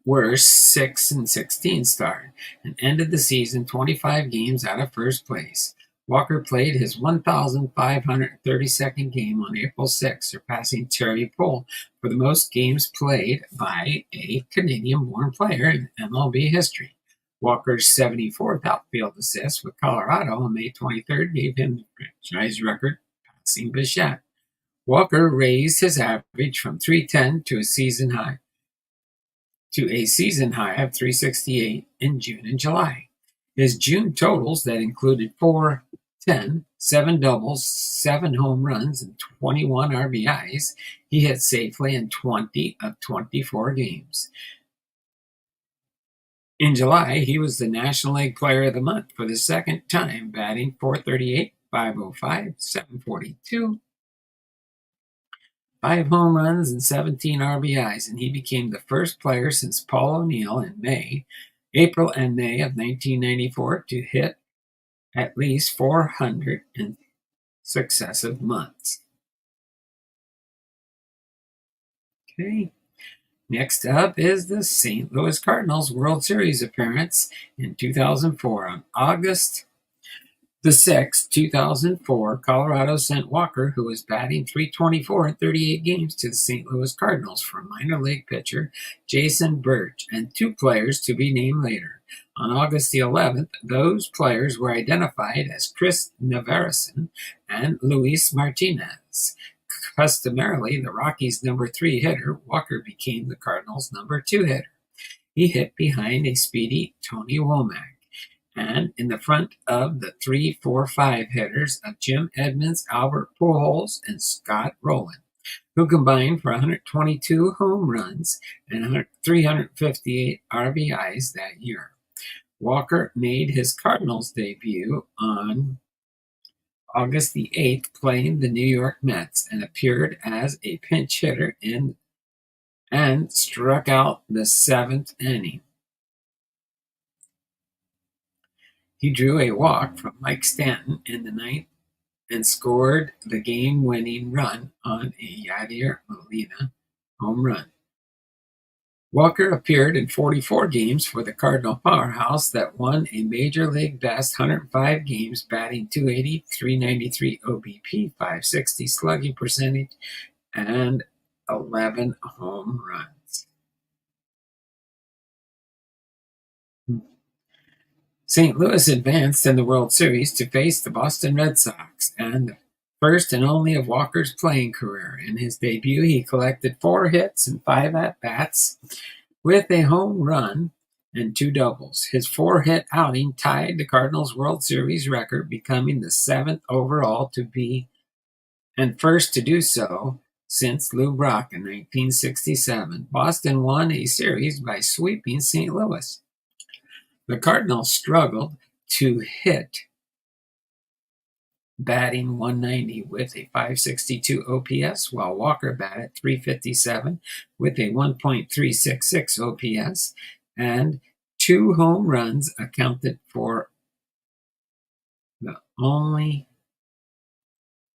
worst 6-16 start, and ended the season 25 games out of first place. Walker played his 1,532nd game on April 6, surpassing Terry Poole for the most games played by a Canadian-born player in MLB history. Walker's 74th outfield assist with Colorado on May 23rd gave him the franchise record, passing Bichette. Walker raised his average from .310 to a season high of .368 in June and July. His June totals that included 410, 7 doubles, 7 home runs, and 21 RBIs. He hit safely in 20 of 24 games. In July, he was the National League Player of the Month for the second time, batting .438, .505, .742, 5 home runs and 17 RBIs, and he became the first player since Paul O'Neill in April and May of 1994 to hit at least 400 in successive months. Okay. Next up is the St. Louis Cardinals World Series appearance in 2004. On August the 6th, 2004, Colorado sent Walker, who was batting .324 in 38 games, to the St. Louis Cardinals for minor league pitcher Jason Birch and 2 players to be named later. On August the 11th, those players were identified as Chris Neverson and Luis Martinez. Customarily the Rockies' number 3 hitter, Walker became the Cardinals' number 2 hitter. He hit behind a speedy Tony Womack and in the front of the 3, 4, 5 hitters of Jim Edmonds, Albert Pujols, and Scott Rowland, who combined for 122 home runs and 358 RBIs that year. Walker made his Cardinals debut on August the 8th, playing the New York Mets, and appeared as a pinch hitter and struck out the 7th inning. He drew a walk from Mike Stanton in the 9th and scored the game-winning run on a Yadier Molina home run. Walker appeared in 44 games for the Cardinal powerhouse that won a Major League Best 105 games, batting .280, .393 OBP, .560 slugging percentage, and 11 home runs. St. Louis advanced in the World Series to face the Boston Red Sox, and the first and only of Walker's playing career. In his debut, he collected 4 hits and 5 at-bats with a home run and 2 doubles. His 4-hit outing tied the Cardinals' World Series record, becoming the 7th overall to be and first to do so since Lou Brock in 1967. Boston won a series by sweeping St. Louis. The Cardinals struggled to hit, batting .190 with a .562 OPS, while Walker batted .357 with a 1.366 OPS, and 2 home runs accounted for the only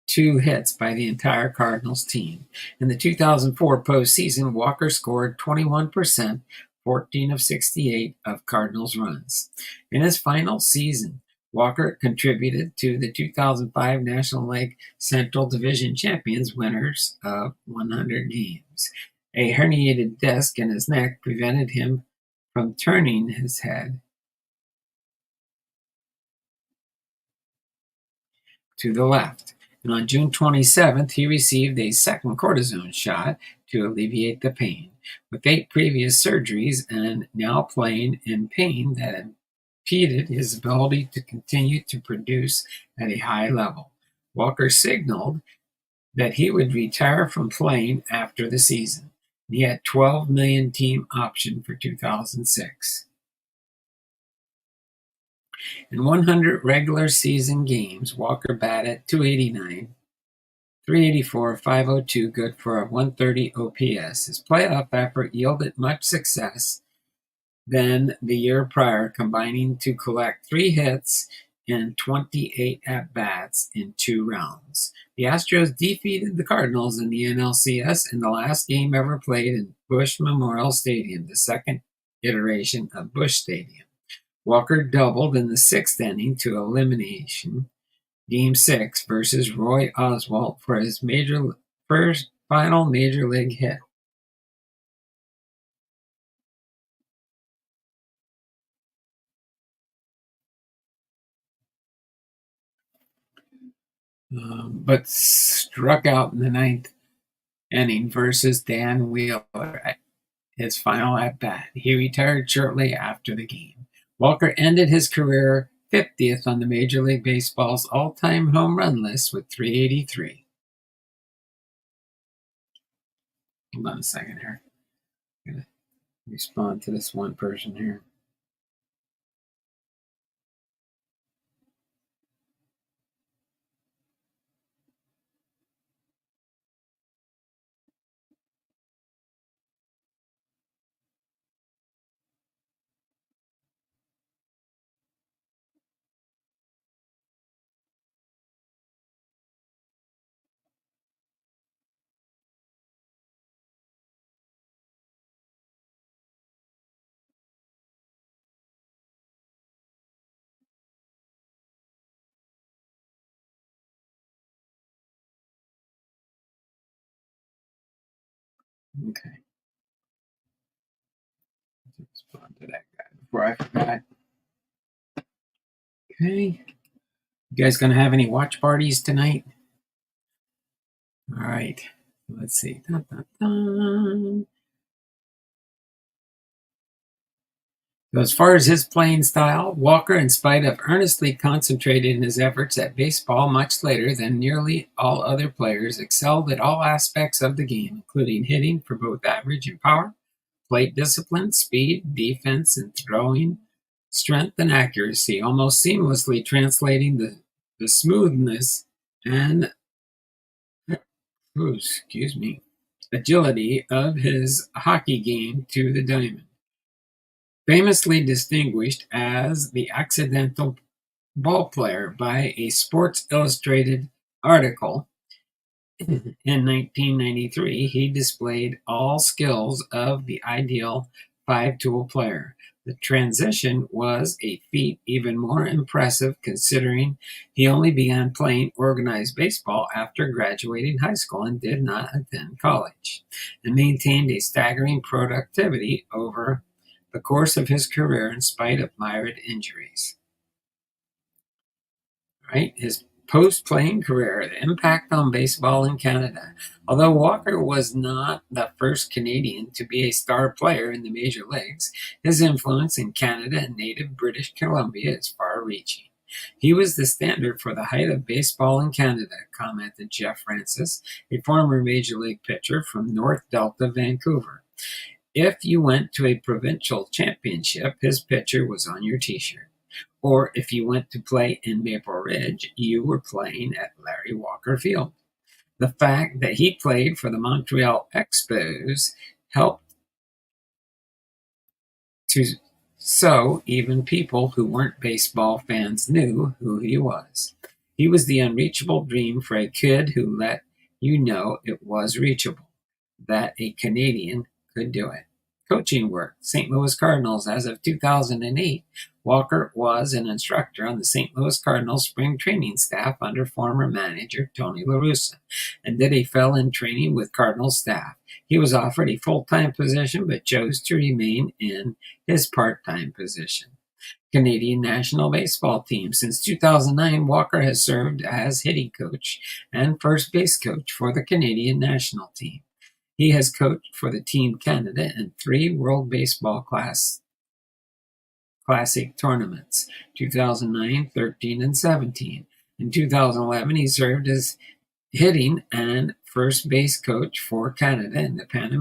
2 hits by the entire Cardinals team. In the 2004 postseason, Walker scored 21%, 14 of 68 of Cardinals runs. In his final season, Walker contributed to the 2005 National League Central Division champions, winners of 100 games. A herniated disc in his neck prevented him from turning his head to the left. And on June 27th, he received a second cortisone shot to alleviate the pain. With 8 previous surgeries and now playing in pain that impeded his ability to continue to produce at a high level, Walker signaled that he would retire from playing after the season. He had $12 million team option for 2006. In 100 regular season games, Walker batted .289, .384, .502, good for a .130 OPS. His playoff effort yielded much success than the year prior, combining to collect 3 hits and 28 at-bats in 2 rounds. The Astros defeated the Cardinals in the NLCS in the last game ever played in Busch Memorial Stadium, the second iteration of Busch Stadium. Walker doubled in the 6th inning to elimination, Game 6 versus Roy Oswalt for his first final Major League hit. But struck out in the 9th inning versus Dan Wheeler at his final at-bat. He retired shortly after the game. Walker ended his career 50th on the Major League Baseball's all-time home run list with 383. Hold on a second here. I'm going to respond to this one person here. Okay. Let's respond to that guy before I forgot. Okay. You guys gonna have any watch parties tonight? All right. Let's see. Dun, dun, dun. So as far as his playing style, Walker, in spite of earnestly concentrating his efforts at baseball much later than nearly all other players, excelled at all aspects of the game, including hitting for both average and power, plate discipline, speed, defense, and throwing, strength and accuracy, almost seamlessly translating the smoothness and agility of his hockey game to the diamond. Famously distinguished as the accidental ball player by a Sports Illustrated article in 1993, he displayed all skills of the ideal five-tool player. The transition was a feat even more impressive considering he only began playing organized baseball after graduating high school and did not attend college, and maintained a staggering productivity over the course of his career in spite of myriad injuries. Right? His post-playing career, the impact on baseball in Canada. Although Walker was not the first Canadian to be a star player in the major leagues, his influence in Canada and native British Columbia is far-reaching. He was the standard for the height of baseball in Canada, commented Jeff Francis, a former major league pitcher from North Delta, Vancouver. If you went to a provincial championship, his picture was on your t-shirt. Or if you went to play in Maple Ridge, you were playing at Larry Walker Field. The fact that he played for the Montreal Expos helped to so even people who weren't baseball fans knew who he was. He was the unreachable dream for a kid who let you know it was reachable, that a Canadian could do it. Coaching work. St. Louis Cardinals. As of 2008, Walker was an instructor on the St. Louis Cardinals spring training staff under former manager Tony La Russa, and did a fill-in training with Cardinals staff. He was offered a full-time position but chose to remain in his part-time position. Canadian national baseball team. Since 2009, Walker has served as hitting coach and first base coach for the Canadian national team. He has coached for the Team Canada in 3 World Baseball Classic tournaments, 2009, 13, and 17. In 2011, he served as hitting and first base coach for Canada in the Pan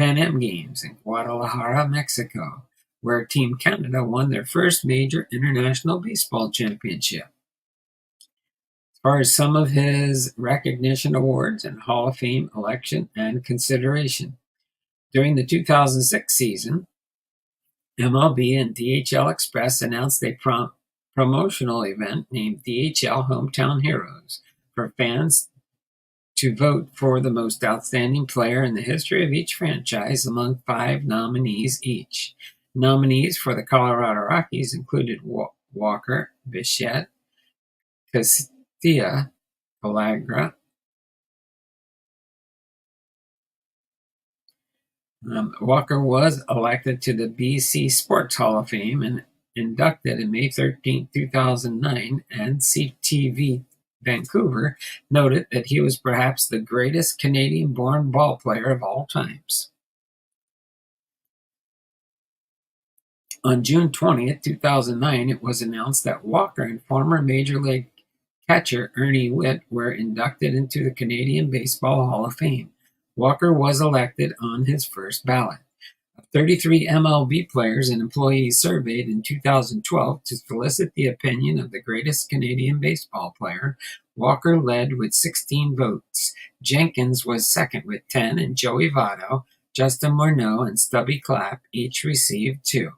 Am Games in Guadalajara, Mexico, where Team Canada won their first major international baseball championship. As far as some of his recognition awards and Hall of Fame election and consideration. During the 2006 season, MLB and DHL Express announced a promotional event named DHL Hometown Heroes for fans to vote for the most outstanding player in the history of each franchise among 5 nominees each. Nominees for the Colorado Rockies included Walker, Bichette, Castilla, Pelagra. Walker was elected to the BC Sports Hall of Fame and inducted on May 13, 2009, and CTV Vancouver noted that he was perhaps the greatest Canadian-born ball player of all times. On June 20, 2009, it was announced that Walker and former Major League catcher Ernie Whitt were inducted into the Canadian Baseball Hall of Fame. Walker was elected on his first ballot. Of 33 MLB players and employees surveyed in 2012 to solicit the opinion of the greatest Canadian baseball player, Walker led with 16 votes. Jenkins was second with 10, and Joey Votto, Justin Morneau, and Stubby Clapp each received 2.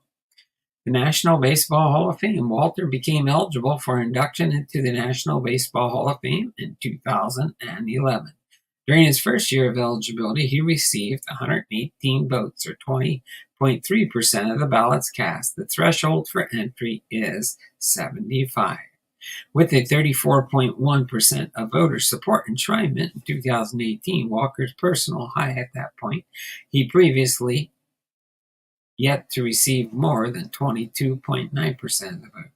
The National Baseball Hall of Fame. Walter became eligible for induction into the National Baseball Hall of Fame in 2011. During his first year of eligibility, he received 118 votes, or 20.3% of the ballots cast. The threshold for entry is 75. With a 34.1% of voter support enshrinement in 2018, Walker's personal high at that point, he previously yet to receive more than 22.9% of the vote.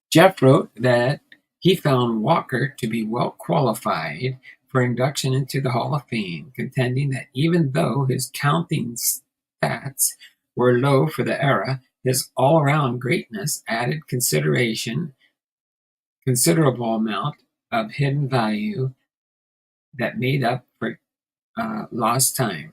Jeff wrote that he found Walker to be well qualified for induction into the Hall of Fame, contending that even though his counting stats were low for the era, his all-around greatness added considerable amount of hidden value that made up for lost time.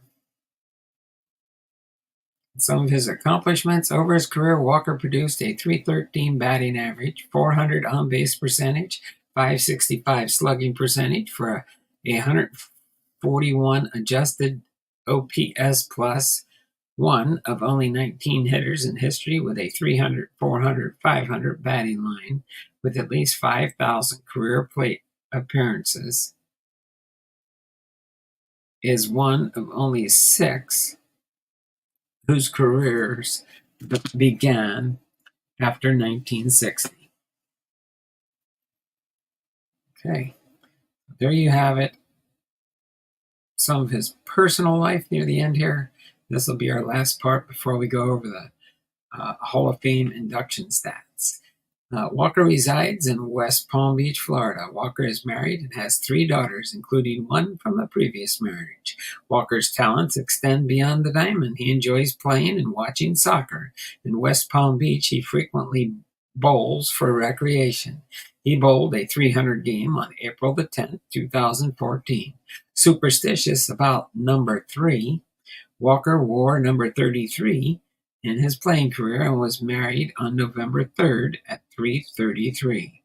Some of his accomplishments over his career: Walker produced a .313 batting average, .400 on-base percentage, .565 slugging percentage for a 141 adjusted OPS plus, one of only 19 hitters in history with a 300, 400, 500 batting line with at least 5,000 career plate appearances, is one of only 6 whose careers began after 1960. Okay, there you have it. Some of his personal life near the end here. This will be our last part before we go over the Hall of Fame induction stats. Walker resides in West Palm Beach, Florida. Walker is married and has 3 daughters, including one from a previous marriage. Walker's talents extend beyond the diamond. He enjoys playing and watching soccer. In West Palm Beach, he frequently bowls for recreation. He bowled a 300 game on April the 10th, 2014. Superstitious about number 3, Walker wore number 33 in his playing career and was married on November 3rd at 3:33.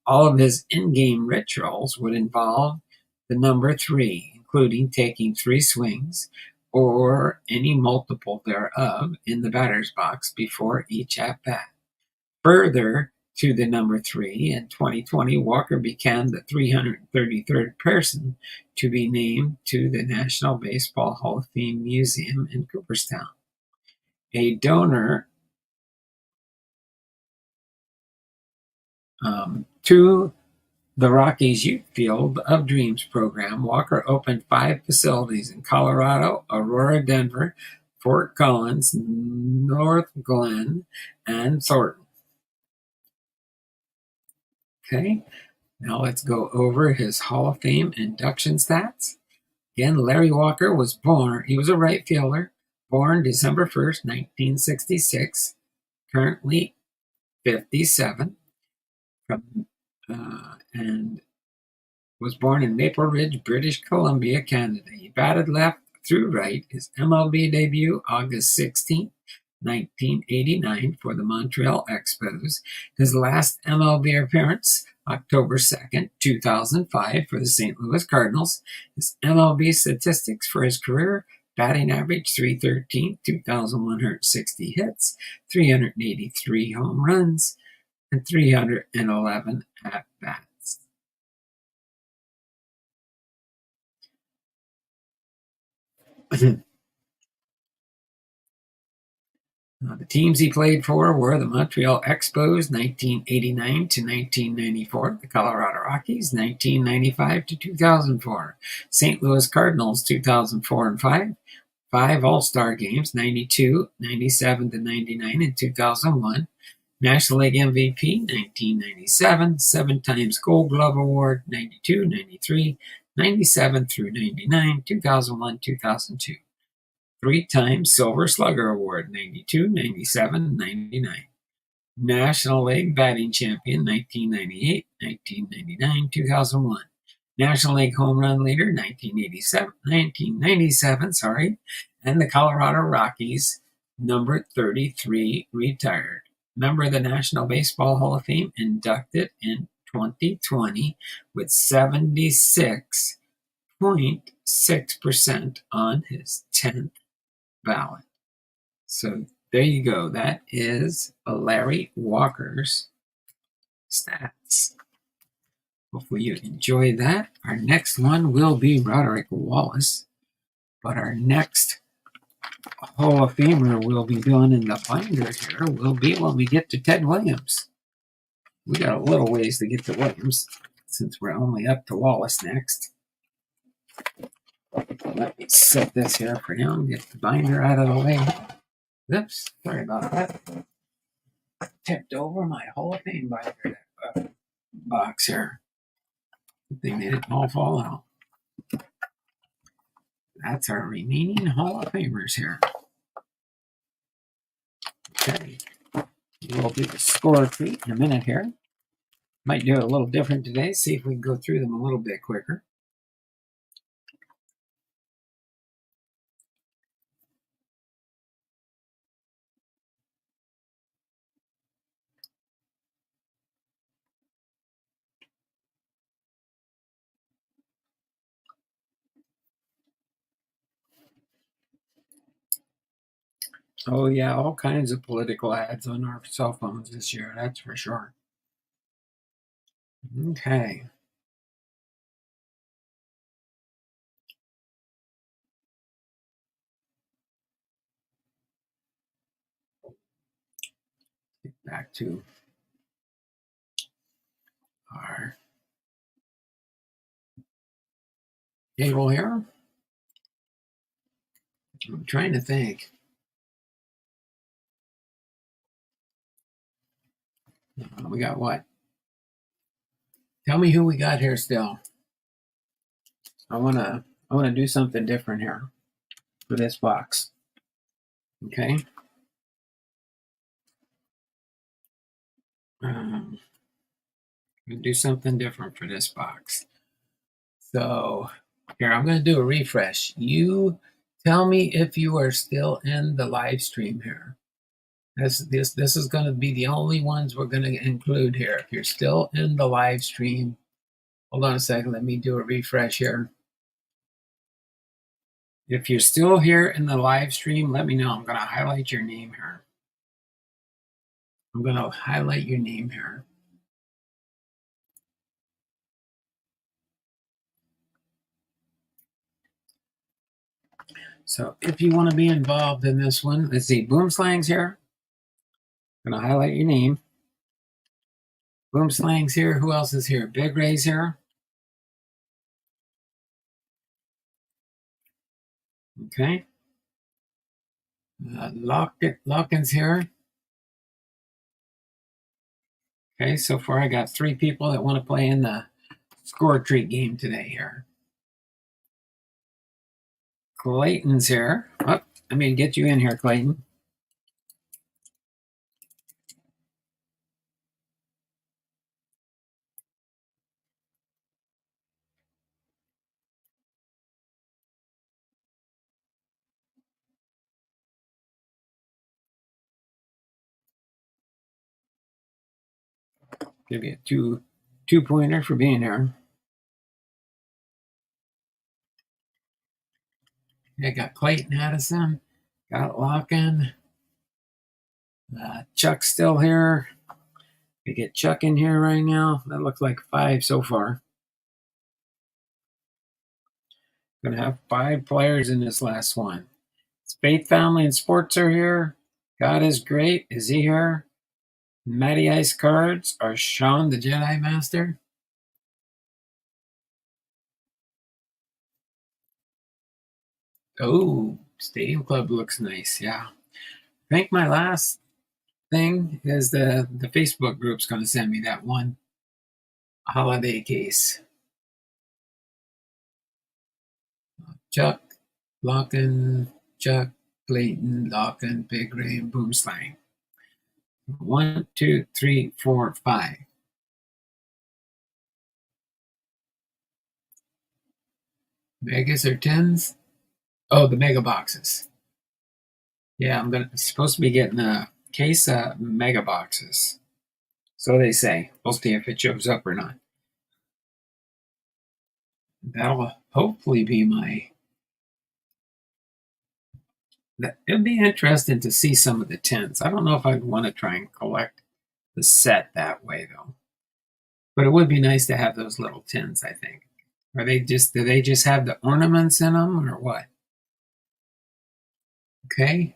All of his in-game rituals would involve the number 3, including taking 3 swings or any multiple thereof in the batter's box before each at-bat. Further to the number 3, in 2020, Walker became the 333rd person to be named to the National Baseball Hall of Fame Museum in Cooperstown. A donor to the Rockies Youth Field of Dreams program, Walker opened 5 facilities in Colorado, Aurora, Denver, Fort Collins, North Glen, and Thornton. Okay, now let's go over his Hall of Fame induction stats. Again, Larry Walker was born, he was a right fielder, born December 1st, 1966, currently 57, and was born in Maple Ridge, British Columbia, Canada. He batted left through right. His MLB debut, August 16, 1989, for the Montreal Expos. His last MLB appearance, October 2nd, 2005, for the St. Louis Cardinals. His MLB statistics for his career: batting average .313, 2,160 hits, 383 home runs, and 311 at-bats. The teams he played for were the Montreal Expos, 1989 to 1994, the Colorado Rockies, 1995 to 2004, St. Louis Cardinals, 2004 and 5, 5 All-Star games, 92, 97 to 99, and 2001, National League MVP, 1997, 7 times Gold Glove Award, 92, 93, 97 through 99, 2001, 2002. 3 times Silver Slugger Award, 92, 97, 99. National League Batting Champion, 1998, 1999, 2001. National League Home Run Leader, 1997, and the Colorado Rockies, number 33, retired. Member of the National Baseball Hall of Fame, inducted in 2020 with 76.6% on his 10th ballot. So there you go. That is Larry Walker's stats. Hopefully you enjoy that. Our next one will be Roderick Wallace, but our next Hall of Famer we'll be doing in the binder here will be when we get to Ted Williams. We got a little ways to get to Williams since we're only up to Wallace next. Let me set this here for him, get the binder out of the way. Oops, sorry about that. Tipped over my Hall of Fame binder box here. They made it all fall out. That's our remaining Hall of Famers here. Okay, we'll do the score treat in a minute here. Might do it a little different today, see if we can go through them a little bit quicker. Oh yeah, all kinds of political ads on our cell phones this year, that's for sure. Okay. Get back to our table here. I'm trying to think. We got what? Tell me who we got here still. I wanna do something different here for this box. Okay. Do something different for this box. So here, I'm going to do a refresh. You tell me if you are still in the live stream here. This is going to be the only ones we're going to include here. If you're still in the live stream, hold on a second. Let me do a refresh here. If you're still here in the live stream, let me know. I'm going to highlight your name here. I'm going to highlight your name here. So if you want to be involved in this one, let's see, Boomslang's here. I'm going to highlight your name. Boomslang's here. Who else is here? Big Ray's here. Okay. Lockin's here. Okay, so far I got 3 people that want to play in the score treat game today here. Clayton's here. Oh, let me get you in here, Clayton. Give you a two-pointer for being here. I got Clayton Addison, got Lockin, Chuck's still here. We get Chuck in here right now. That looks like 5 so far. Gonna have 5 players in this last one. Spade Family and Sports are here. God is Great. Is he here? Matty Ice Cards are Sean the Jedi Master. Oh, Stadium Club looks nice. Yeah. I think my last thing is the Facebook group's going to send me that one holiday case. Chuck, Lockin, Chuck, Clayton, Lockin, Big Ray, and Boomslang. 1, 2, 3, 4, 5. Megas or tens? Oh, the mega boxes. Yeah, I'm supposed to be getting a case of mega boxes. So they say. We'll see if it shows up or not. That'll hopefully be my. It'd be interesting to see some of the tens. I don't know if I'd want to try and collect the set that way though. But it would be nice to have those little tins, I think. Do they just have the ornaments in them or what? Okay,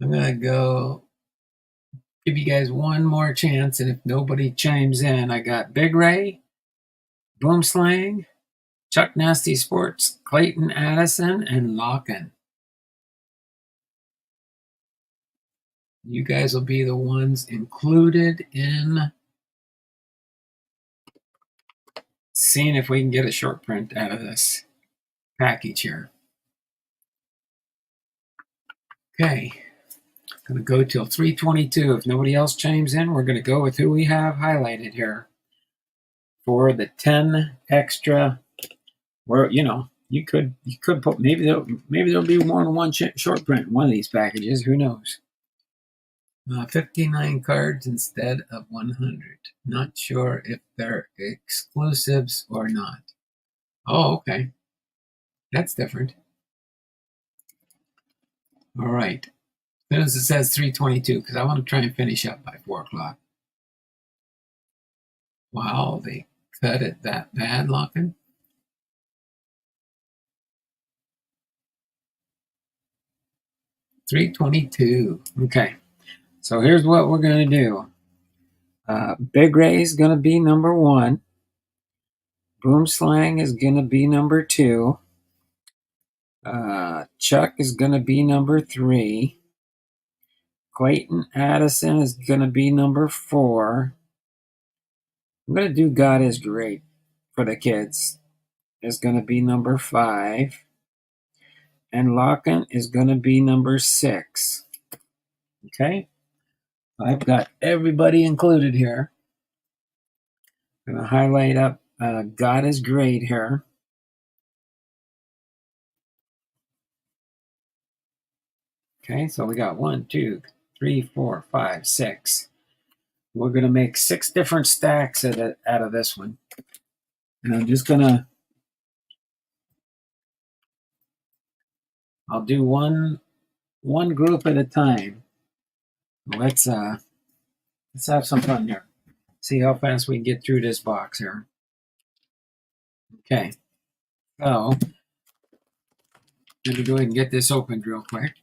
I'm gonna go give you guys one more chance, and if nobody chimes in, I got Big Ray, Boomslang, Chuck Nasty Sports, Clayton Addison, and Lockin. You guys will be the ones included in seeing if we can get a short print out of this package here. Okay, going to go till 3:22. If nobody else chimes in, we're going to go with who we have highlighted here for the 10 extra. Where you could put maybe there'll be more than one short print in one of these packages. Who knows? 59 cards instead of 100. Not sure if they're exclusives or not. Oh, okay. That's different. All right. As soon as it says 3:22, because I want to try and finish up by 4 o'clock. Wow, they cut it that bad, Lockin. $3.22. Okay. So here's what we're going to do. Big Ray is going to be number 1. Boomslang is going to be number 2. Chuck is going to be number 3. Clayton Addison is going to be number 4. I'm going to do God is Great for the kids. Is going to be number 5. And Lockin is going to be number 6. Okay? I've got everybody included here. I'm going to highlight up God is Great here. Okay, so we got 1, 2, 3, 4, 5, 6. We're going to make 6 different stacks out of this one. And I'm just going to, I'll do one group at a time. Let's have some fun here. See how fast we can get through this box here. Okay, so let me go ahead and get this opened real quick.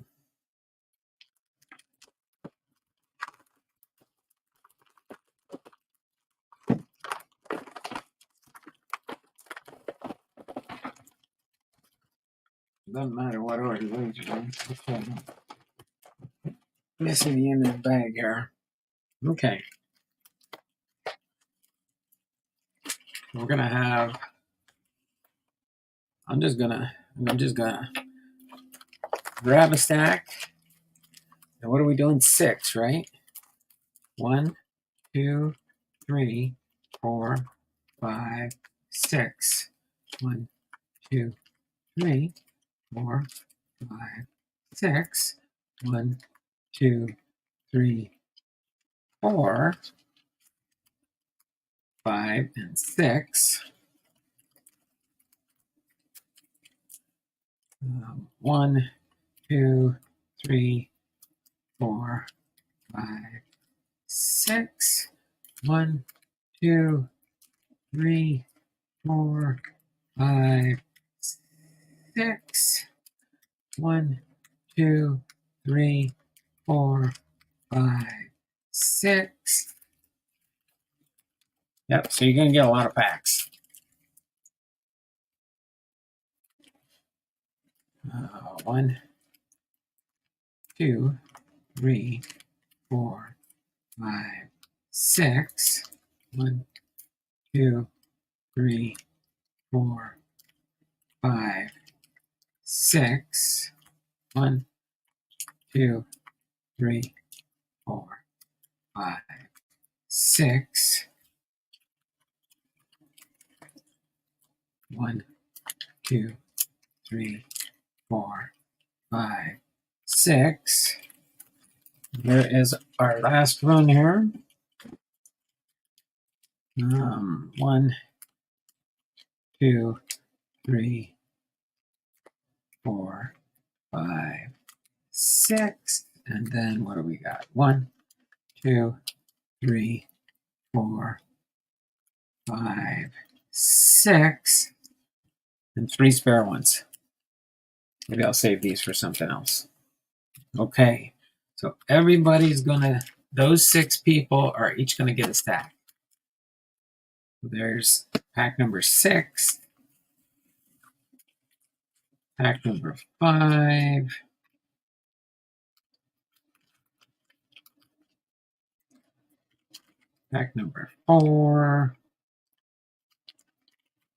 Doesn't matter what order those are in. Okay. Missing the end of the bag here. Okay. We're gonna have. I'm just gonna grab a stack. And what are we doing? 6, right? 1, 2, 3, 4, 5, 6. 1, 2, 3, 4, 5, 6. 1, 2, 3, 4, 5, and 6. 1, 2, 3, 4, 5, 6. 1, 2, 3, 4, 5, 6. 1, 2, 3, 4, 5, 6. Yep, so you're going to get a lot of packs. 1, 2, 3, 4, 5, 6. 1, 2, 3, 4, 5, 6. 1, 2, 3, 4, 5, 6. 1, 2, 3, 4, 5, 6. Here is our last run here. 1, 2, 3, 4, 5, 6. And then what do we got? 1, 2, 3, 4, 5, 6. And 3 spare ones. Maybe I'll save these for something else. Okay, so everybody's gonna, those 6 people are each gonna get a stack. There's pack number 6, pack number 5, pack number 4,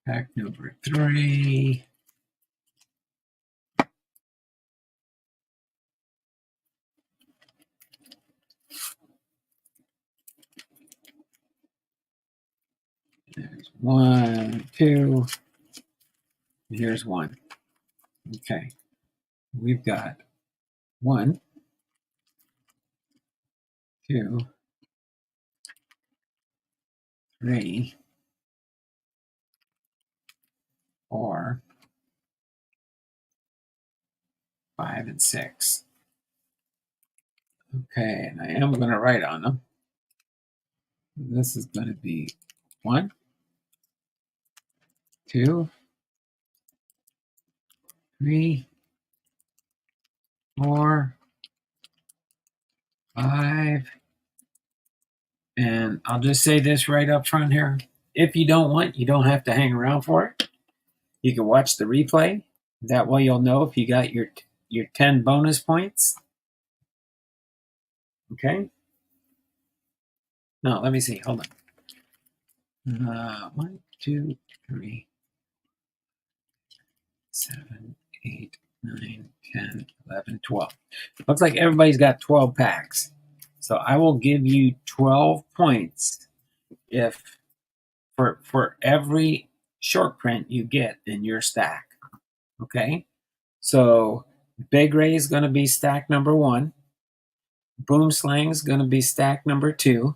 pack number 3, there's 1, 2, here's 1. Okay, we've got 1, 2, 3, 4, 5, and 6. Okay, and I am going to write on them. This is going to be 1, 2, 3, 4, 5, and I'll just say this right up front here. If you don't want, you don't have to hang around for it. You can watch the replay. That way you'll know if you got your 10 bonus points. Okay? No, let me see. Hold on. 1, 2, 3, 7, 8, 9, 10, 11, 12. Looks like everybody's got 12 packs. So I will give you 12 points if for every short print you get in your stack. Okay? So Big Ray is going to be stack number 1. Boom Slang is going to be stack number 2.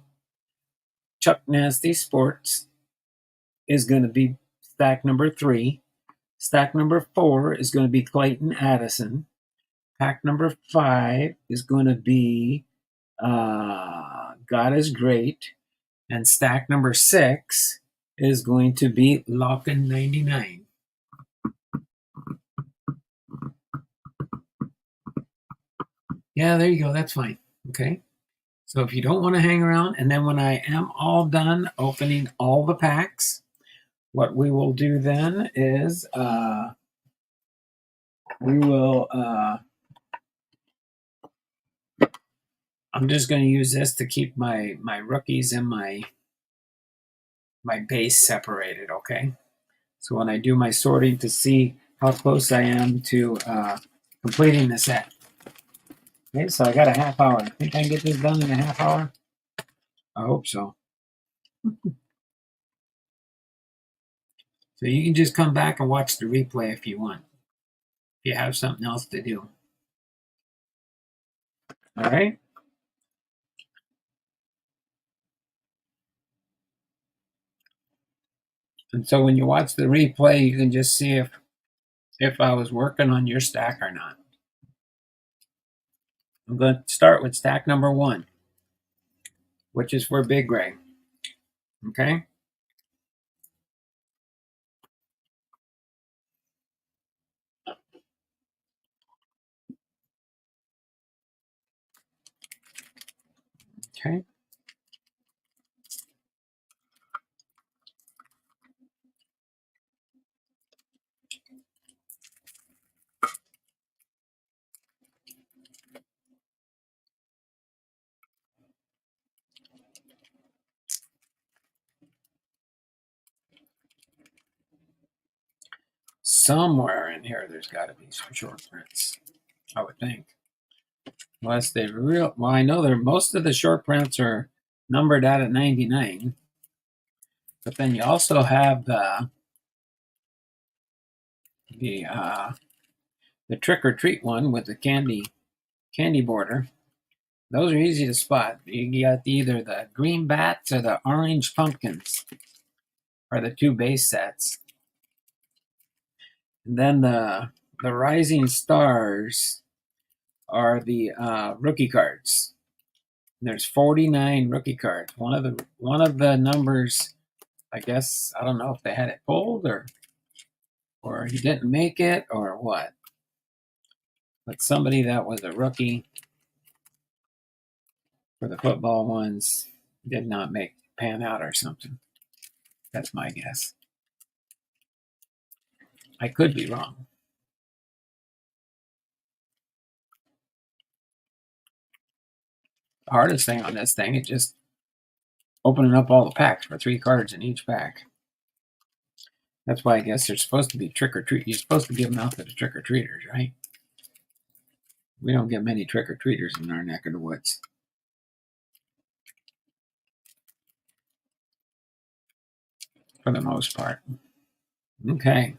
Chuck Nasty Sports is going to be stack number 3. Stack number 4 is going to be Clayton Addison. Pack number 5 is going to be God is Great. And stack number 6 is going to be Lockin 99. Yeah, there you go. That's fine. Okay. So if you don't want to hang around, and then when I am all done opening all the packs, what we will do then is we will, I'm just going to use this to keep my rookies and my base separated, okay? So when I do my sorting to see how close I am to completing the set. Okay, so I got a half hour. I think I can get this done in a half hour. I hope so. So you can just come back and watch the replay if you want. If you have something else to do. All right? And so when you watch the replay, you can just see if I was working on your stack or not. I'm going to start with stack number 1, which is for Big Ray. Okay? Okay. Somewhere in here, there's got to be some short prints, I would think. Unless they well, I know most of the short prints are numbered out at 99. But then you also have the Trick or Treat one with the candy border. Those are easy to spot. You got either the green bats or the orange pumpkins are the 2 base sets. And then the rising stars are the rookie cards. And there's 49 rookie cards. One of the numbers, I guess, I don't know if they had it pulled or he didn't make it or what. But somebody that was a rookie for the football ones did not pan out or something. That's my guess. I could be wrong. The hardest thing on this thing is just opening up all the packs for 3 cards in each pack. That's why I guess they're supposed to be trick or treat. You're supposed to give them out to the trick or treaters, right? We don't get many trick or treaters in our neck of the woods. For the most part. Okay.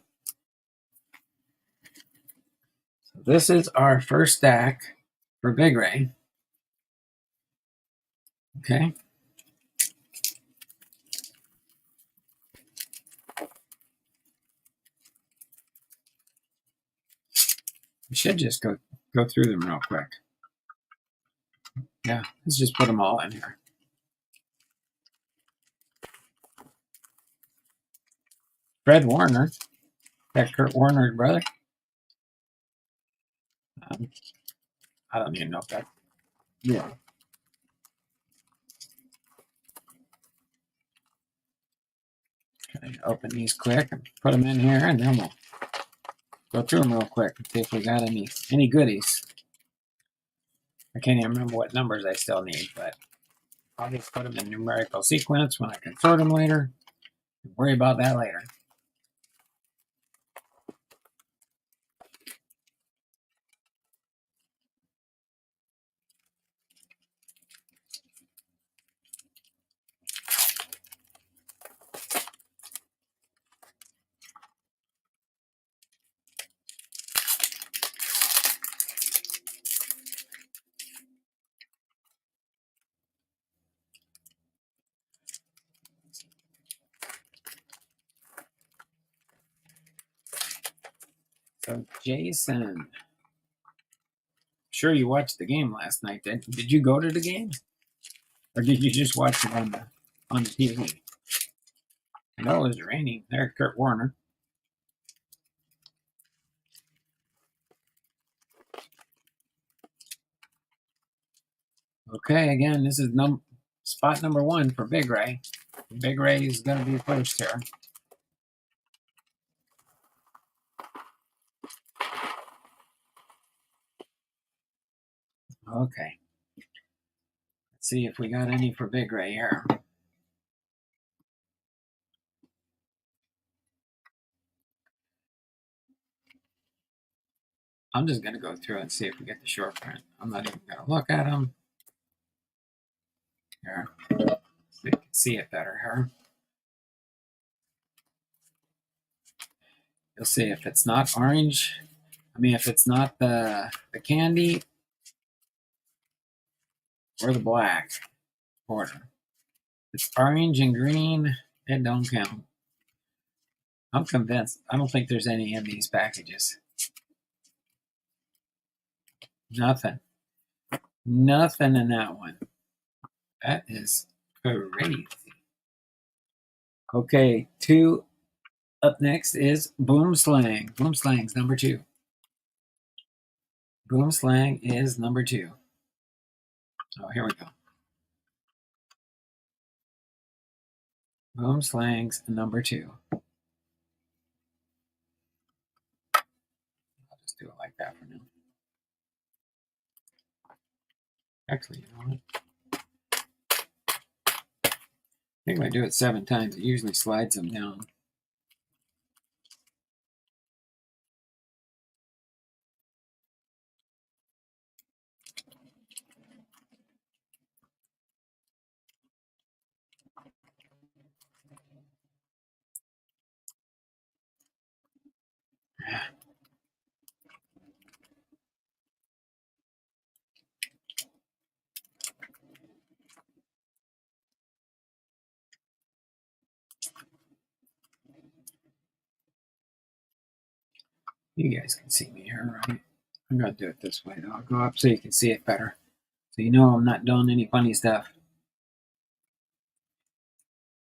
So this is our first stack for Big Ray. Okay. We should just go through them real quick. Yeah, let's just put them all in here. Fred Warner. That Kurt Warner's brother. I don't even know if that. Yeah. Okay, open these quick and put them in here, and then we'll go through them real quick and see if we got any goodies. I can't even remember what numbers I still need, but I'll just put them in numerical sequence when I can sort them later. Worry about that later. So Jason, sure you watched the game last night. Did you go to the game, or did you just watch it on the TV? I know it was raining. There's Kurt Warner. Okay, again, this is spot number 1 for Big Ray. Big Ray is going to be first here. Okay. Let's see if we got any for Big Ray here. I'm just going to go through and see if we get the short print. I'm not even going to look at them. Here. So you can see it better here. You'll see if it's not orange. If it's not the candy or the black border. If it's orange and green, it don't count. I'm convinced. I don't think there's any in these packages. Nothing. Nothing in that one. That is crazy. Okay, 2 up next is Boom Slang. Boom Slang's number 2. Boom Slang is number 2. Oh, here we go. Boom Slang's number 2. I'll just do it like that for now. Actually, you know what? I think if I do it 7 times, it usually slides them down. You guys can see me here, right? I'm going to do it this way, though. I'll go up so you can see it better. So you know I'm not doing any funny stuff.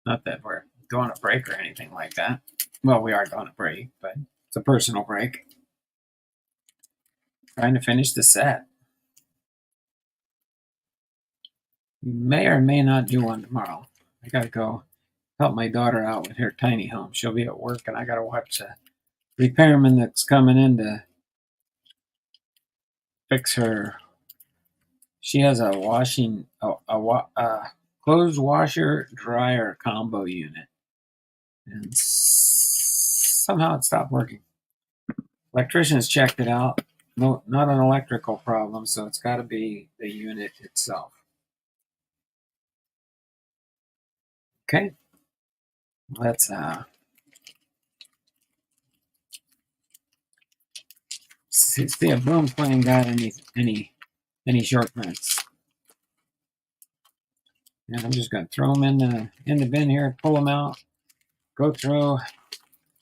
Not that we're going a break or anything like that. Well, we are going a break, but it's a personal break. Trying to finish the set. You may or may not do one tomorrow. I gotta go help my daughter out with her tiny home. She'll be at work, and I gotta watch the repairman that's coming in to fix her. She has a clothes washer dryer combo unit, and somehow it stopped working. Electricians checked it out. No, not an electrical problem, so it's got to be the unit itself. Okay, let's see if Boom Plane got any short prints. And I'm just going to throw them in the bin here, pull them out, go through,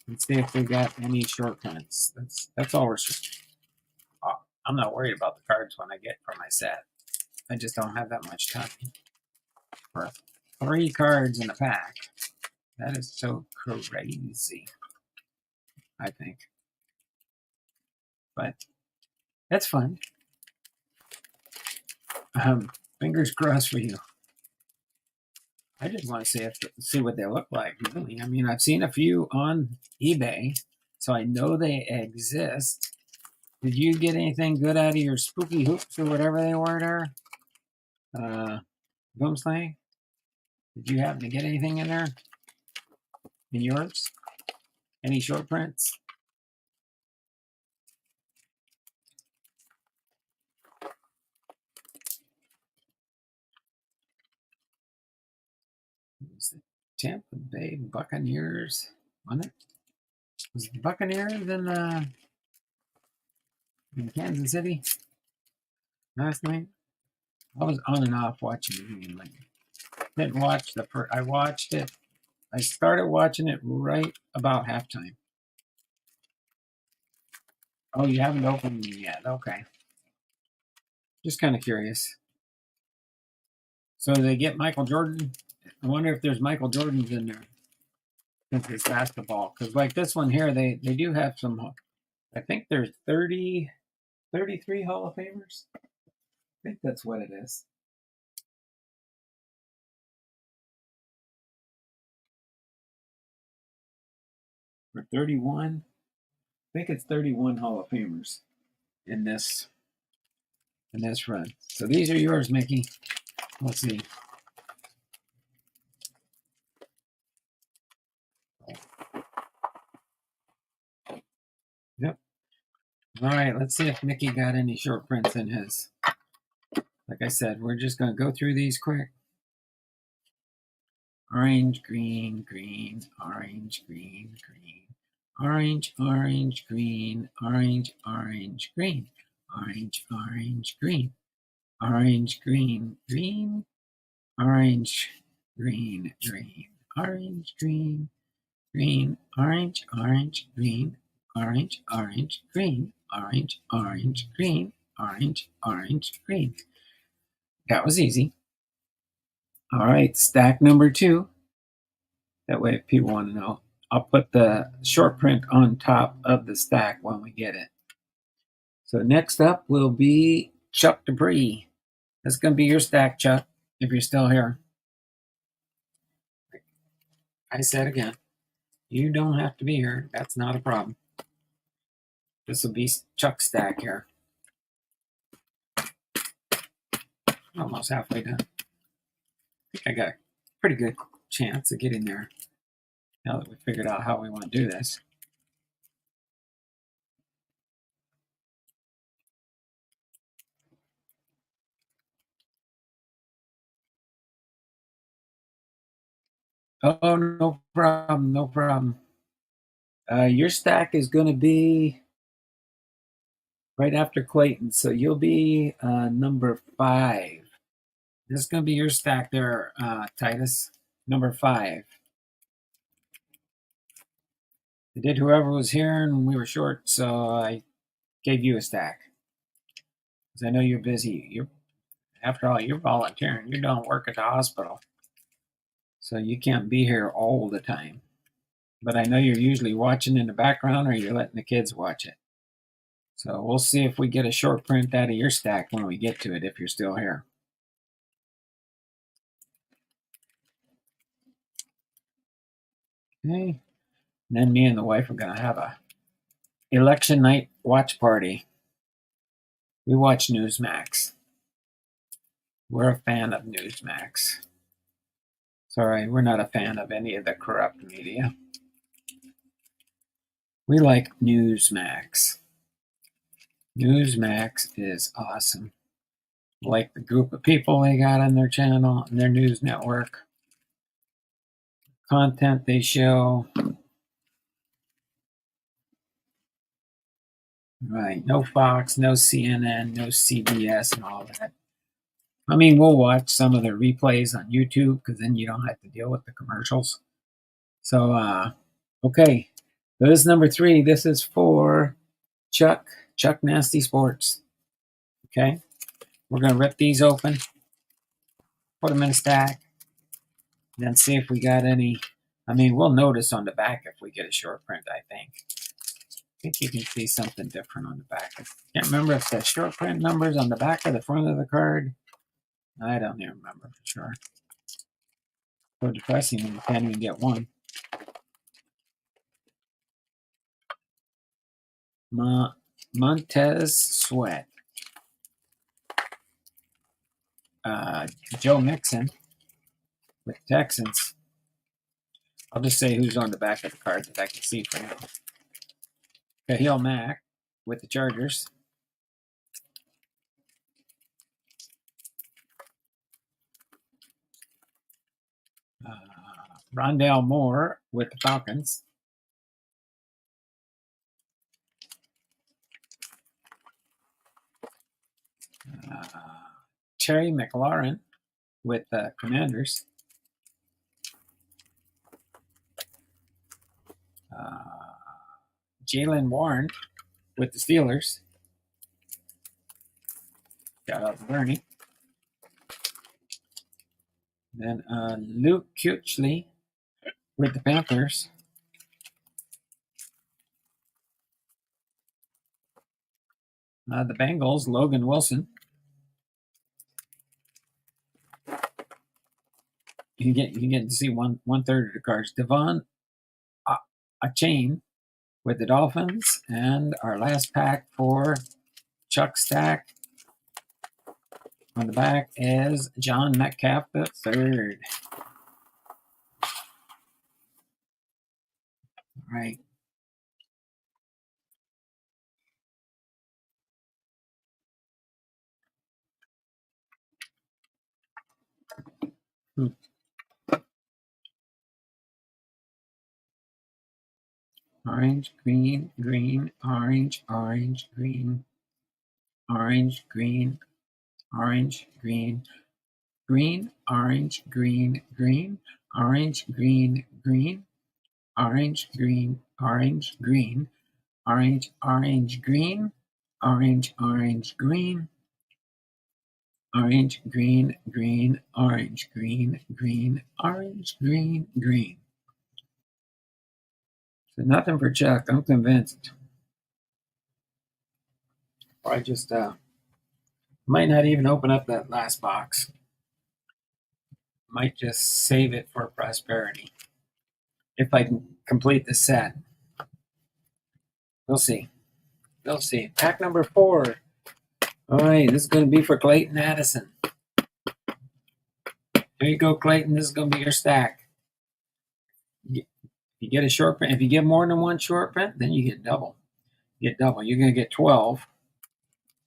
and see if they got any short prints. That's all we're. I'm not worried about the cards when I get for my set. I just don't have that much time for 3 cards in a pack. That is so crazy, I think. But that's fun. Fingers crossed for you. I just want to see what they look like, really. I mean, I've seen a few on eBay, so I know they exist. Did you get anything good out of your spooky hoops or whatever they were there? Boomslang? Did you happen to get anything in there? In yours? Any short prints? It was the Tampa Bay Buccaneers, wasn't it? Was it the Buccaneers in Kansas City last night? I was on and off watching the game. Didn't watch I watched it. I started watching it right about halftime. Oh, you haven't opened it yet? Okay. Just kind of curious. So they get Michael Jordan. I wonder if there's Michael Jordans in there since it's basketball. Because like this one here, they do have some. I think there's 33 Hall of Famers. I think that's what it is. Or 31. I think it's 31 Hall of Famers in this run. So these are yours, Mickey. Let's see. Yep. All right, let's see if Mickey got any short prints in his. Like I said, we're just going to go through these quick. Orange, green, green, orange, green, green, orange, orange, green, orange, orange, green, orange, orange, green, orange, green, green, orange, green, green, orange, green, green, orange, orange, green, orange, orange, green, orange, orange, green, orange, orange, green. That was easy. All right, stack number 2. That way, if people want to know, I'll put the short print on top of the stack when we get it. So next up will be Chuck Dupree. That's going to be your stack, Chuck, if you're still here. I said again, you don't have to be here. That's not a problem. This will be Chuck's stack here. Almost halfway done. I think I got a pretty good chance of getting there now that we figured out how we want to do this. Oh, no problem, no problem. Your stack is going to be right after Clayton, so you'll be number 5. This is going to be your stack there, Titus. Number 5. I did whoever was here, and we were short, so I gave you a stack. Because I know you're busy. After all, you're volunteering. You're doing work at the hospital. So you can't be here all the time. But I know you're usually watching in the background or you're letting the kids watch it. So we'll see if we get a short print out of your stack when we get to it, if you're still here. Okay. And then me and the wife are going to have a election night watch party. We watch Newsmax. We're a fan of Newsmax. Sorry, we're not a fan of any of the corrupt media. We like Newsmax. Newsmax is awesome. Like the group of people they got on their channel and their news network. Content they show. Right, no Fox, no CNN, no CBS and all that. I mean, we'll watch some of the replays on YouTube because then you don't have to deal with the commercials. So, okay. So this is number 3. This is for Chuck Nasty Sports. Okay. We're going to rip these open, put them in a stack, and then see if we got any. I mean, we'll notice on the back if we get a short print, I think. I think you can see something different on the back. I can't remember if the short print number's on the back or the front of the card. I don't even remember for sure. So depressing when you can't even get one. Montez Sweat. Joe Mixon with Texans. I'll just say who's on the back of the card that I can see for now. Khalil Mack with the Chargers. Rondale Moore with the Falcons. Terry McLaurin with the Commanders. Jaylen Warren with the Steelers. Shout out to Bernie. Then Luke Kuechly with the Panthers. The Bengals, Logan Wilson. You can get to see one third of the cards. Devon Achane with the Dolphins, and our last pack for Chuck Stack on the back is John Metcalf the third. All right. Orange, green, green, orange, orange, green, orange, green, orange, green, green, orange, green, green, orange, green, green, orange, green, orange, green, orange, orange, green, orange, orange, green, orange, green, green, orange, green, green, orange, green, green. So nothing for Chuck. I'm convinced. Or I just might not even open up that last box. Might just save it for prosperity. If I can complete the set. We'll see. We'll see. Pack number 4. All right, this is going to be for Clayton Addison. There you go, Clayton. This is going to be your stack. If you get a short print, if you get more than one short print, then you get double. You get double. You're going to get 12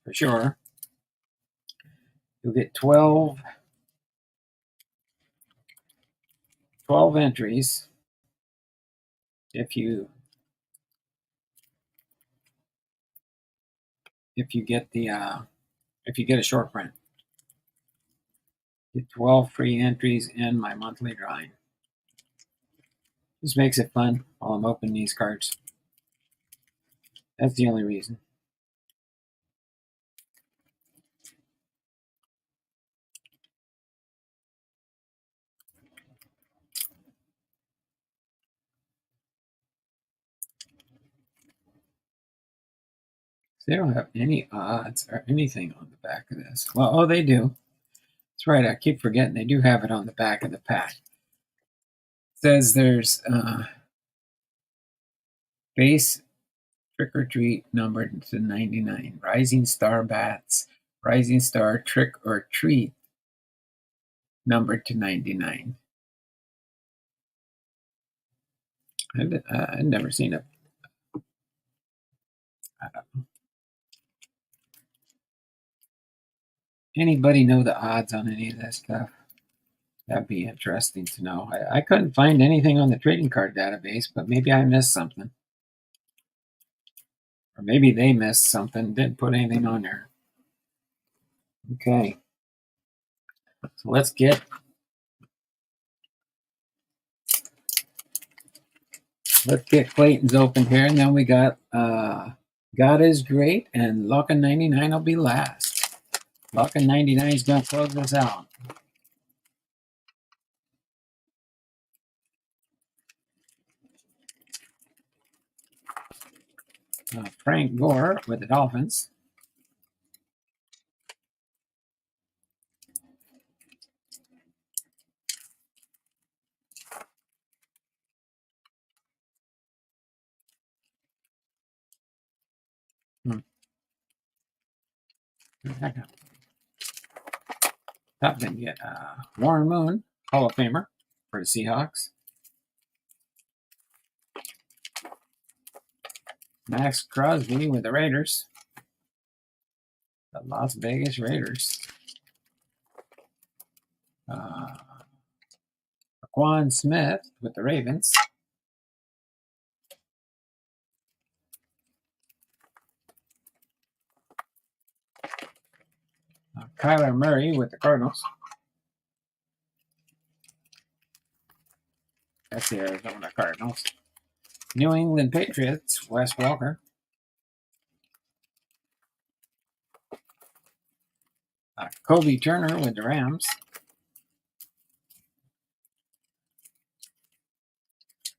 for sure. You'll get 12 entries if you get the if you get a short print. Get 12 free entries in my monthly drawing. This makes it fun while I'm opening these cards. That's the only reason. They don't have any odds or anything on the back of this. Well, oh, they do. That's right. I keep forgetting they do have it on the back of the pack. It says there's base trick or treat numbered to 99. Rising Star Bats, Rising Star Trick or Treat numbered to 99. I've never seen a. I don't know. Anybody know the odds on any of that stuff? That'd be interesting to know. I couldn't find anything on the trading card database, but maybe I missed something. Or maybe they missed something, didn't put anything on there. Okay. So let's get Clayton's open here, and then we got God is Great, and Luck and 99 will be last. Luck and 99 is going to close us out. Frank Gore with the Dolphins. Top didn't get Warren Moon, Hall of Famer for the Seahawks. Max Crosby with the Raiders. The Las Vegas Raiders. Quan Smith with the Ravens. Kyler Murray with the Cardinals. That's the Arizona Cardinals. New England Patriots, Wes Walker. Kobe Turner with the Rams.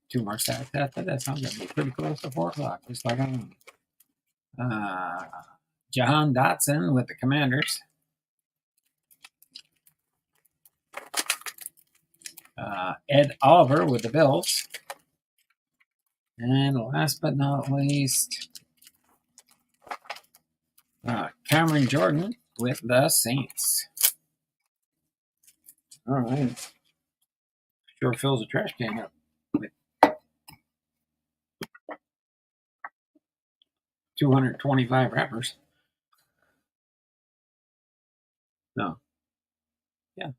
Two more stats after this. I'm going to be pretty close to 4 o'clock, just like I am. Jahan Dotson with the Commanders. Ed Oliver with the Bills. And last but not least, Cameron Jordan with the Saints. All right. Sure fills a trash can up with 225 wrappers. No. Yeah.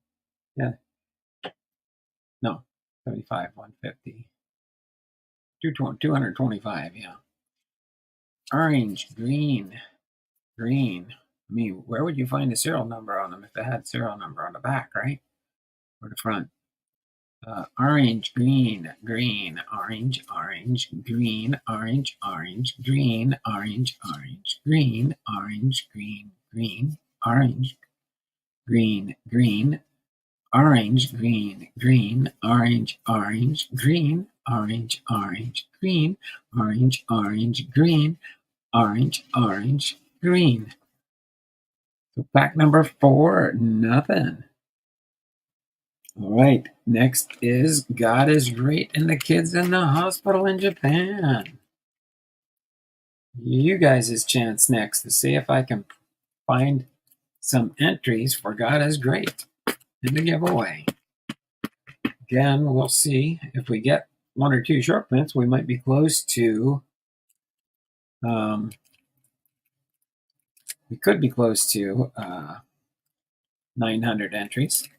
No. 75, 150. 225, yeah. Orange, green. I mean, where would you find a serial number on them if they had serial number on the back, right? Or the front? Orange, green, orange, green, orange, green, orange, green, orange, green, orange, green, orange, green, orange, green, orange, green, orange, green. So pack number 4, nothing. All right, next is God is Great and the Kids in the Hospital in Japan. You guys' chance next to see if I can find some entries for God is Great in the giveaway. Again, we'll see if we get 1 or 2 short prints. We might be close to, we could be close to 900 entries.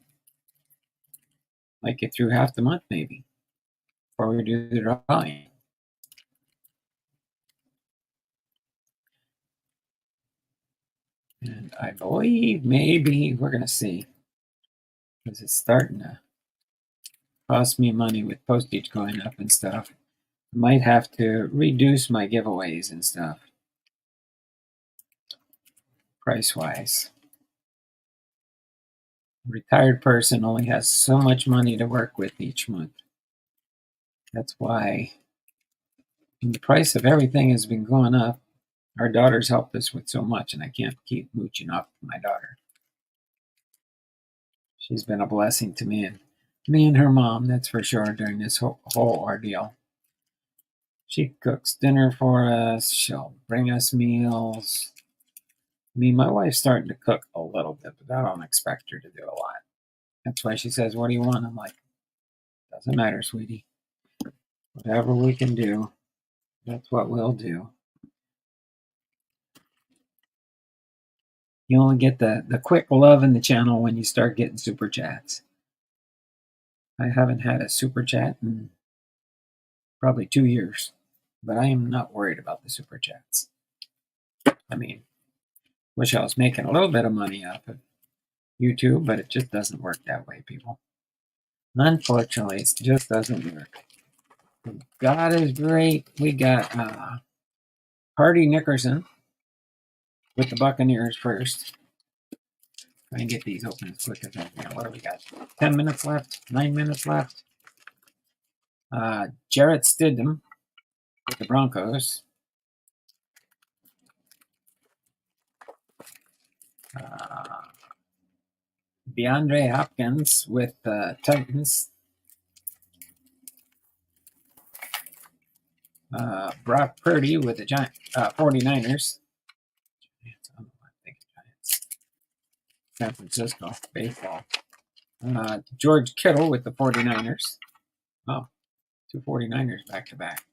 Might get through half the month maybe before we do the drawing. And I believe maybe we're going to see, because it's starting to cost me money with postage going up and stuff. I might have to reduce my giveaways and stuff, price-wise. A retired person only has so much money to work with each month. That's why the price of everything has been going up. Our daughter's helped us with so much, and I can't keep mooching off my daughter. She's been a blessing to me and her mom, that's for sure, during this whole ordeal. She cooks dinner for us. She'll bring us meals. I mean, my wife's starting to cook a little bit, but I don't expect her to do a lot. That's why she says, "What do you want?" I'm like, "Doesn't matter, sweetie. Whatever we can do, that's what we'll do." You only get the quick love in the channel when you start getting super chats. I haven't had a super chat in probably 2 years, but I am not worried about the super chats. I mean, wish I was making a little bit of money off of YouTube, but it just doesn't work that way, people. Unfortunately, it just doesn't work. God is great. We got Hardy Nickerson with the Buccaneers first. Try and get these open as quick as I can. What do we got? 10 minutes left? 9 minutes left? Jarrett Stidham with the Broncos. DeAndre Hopkins with the Titans. Brock Purdy with the 49ers. San Francisco baseball. George Kittle with the 49ers. Oh, 2 49ers back to back.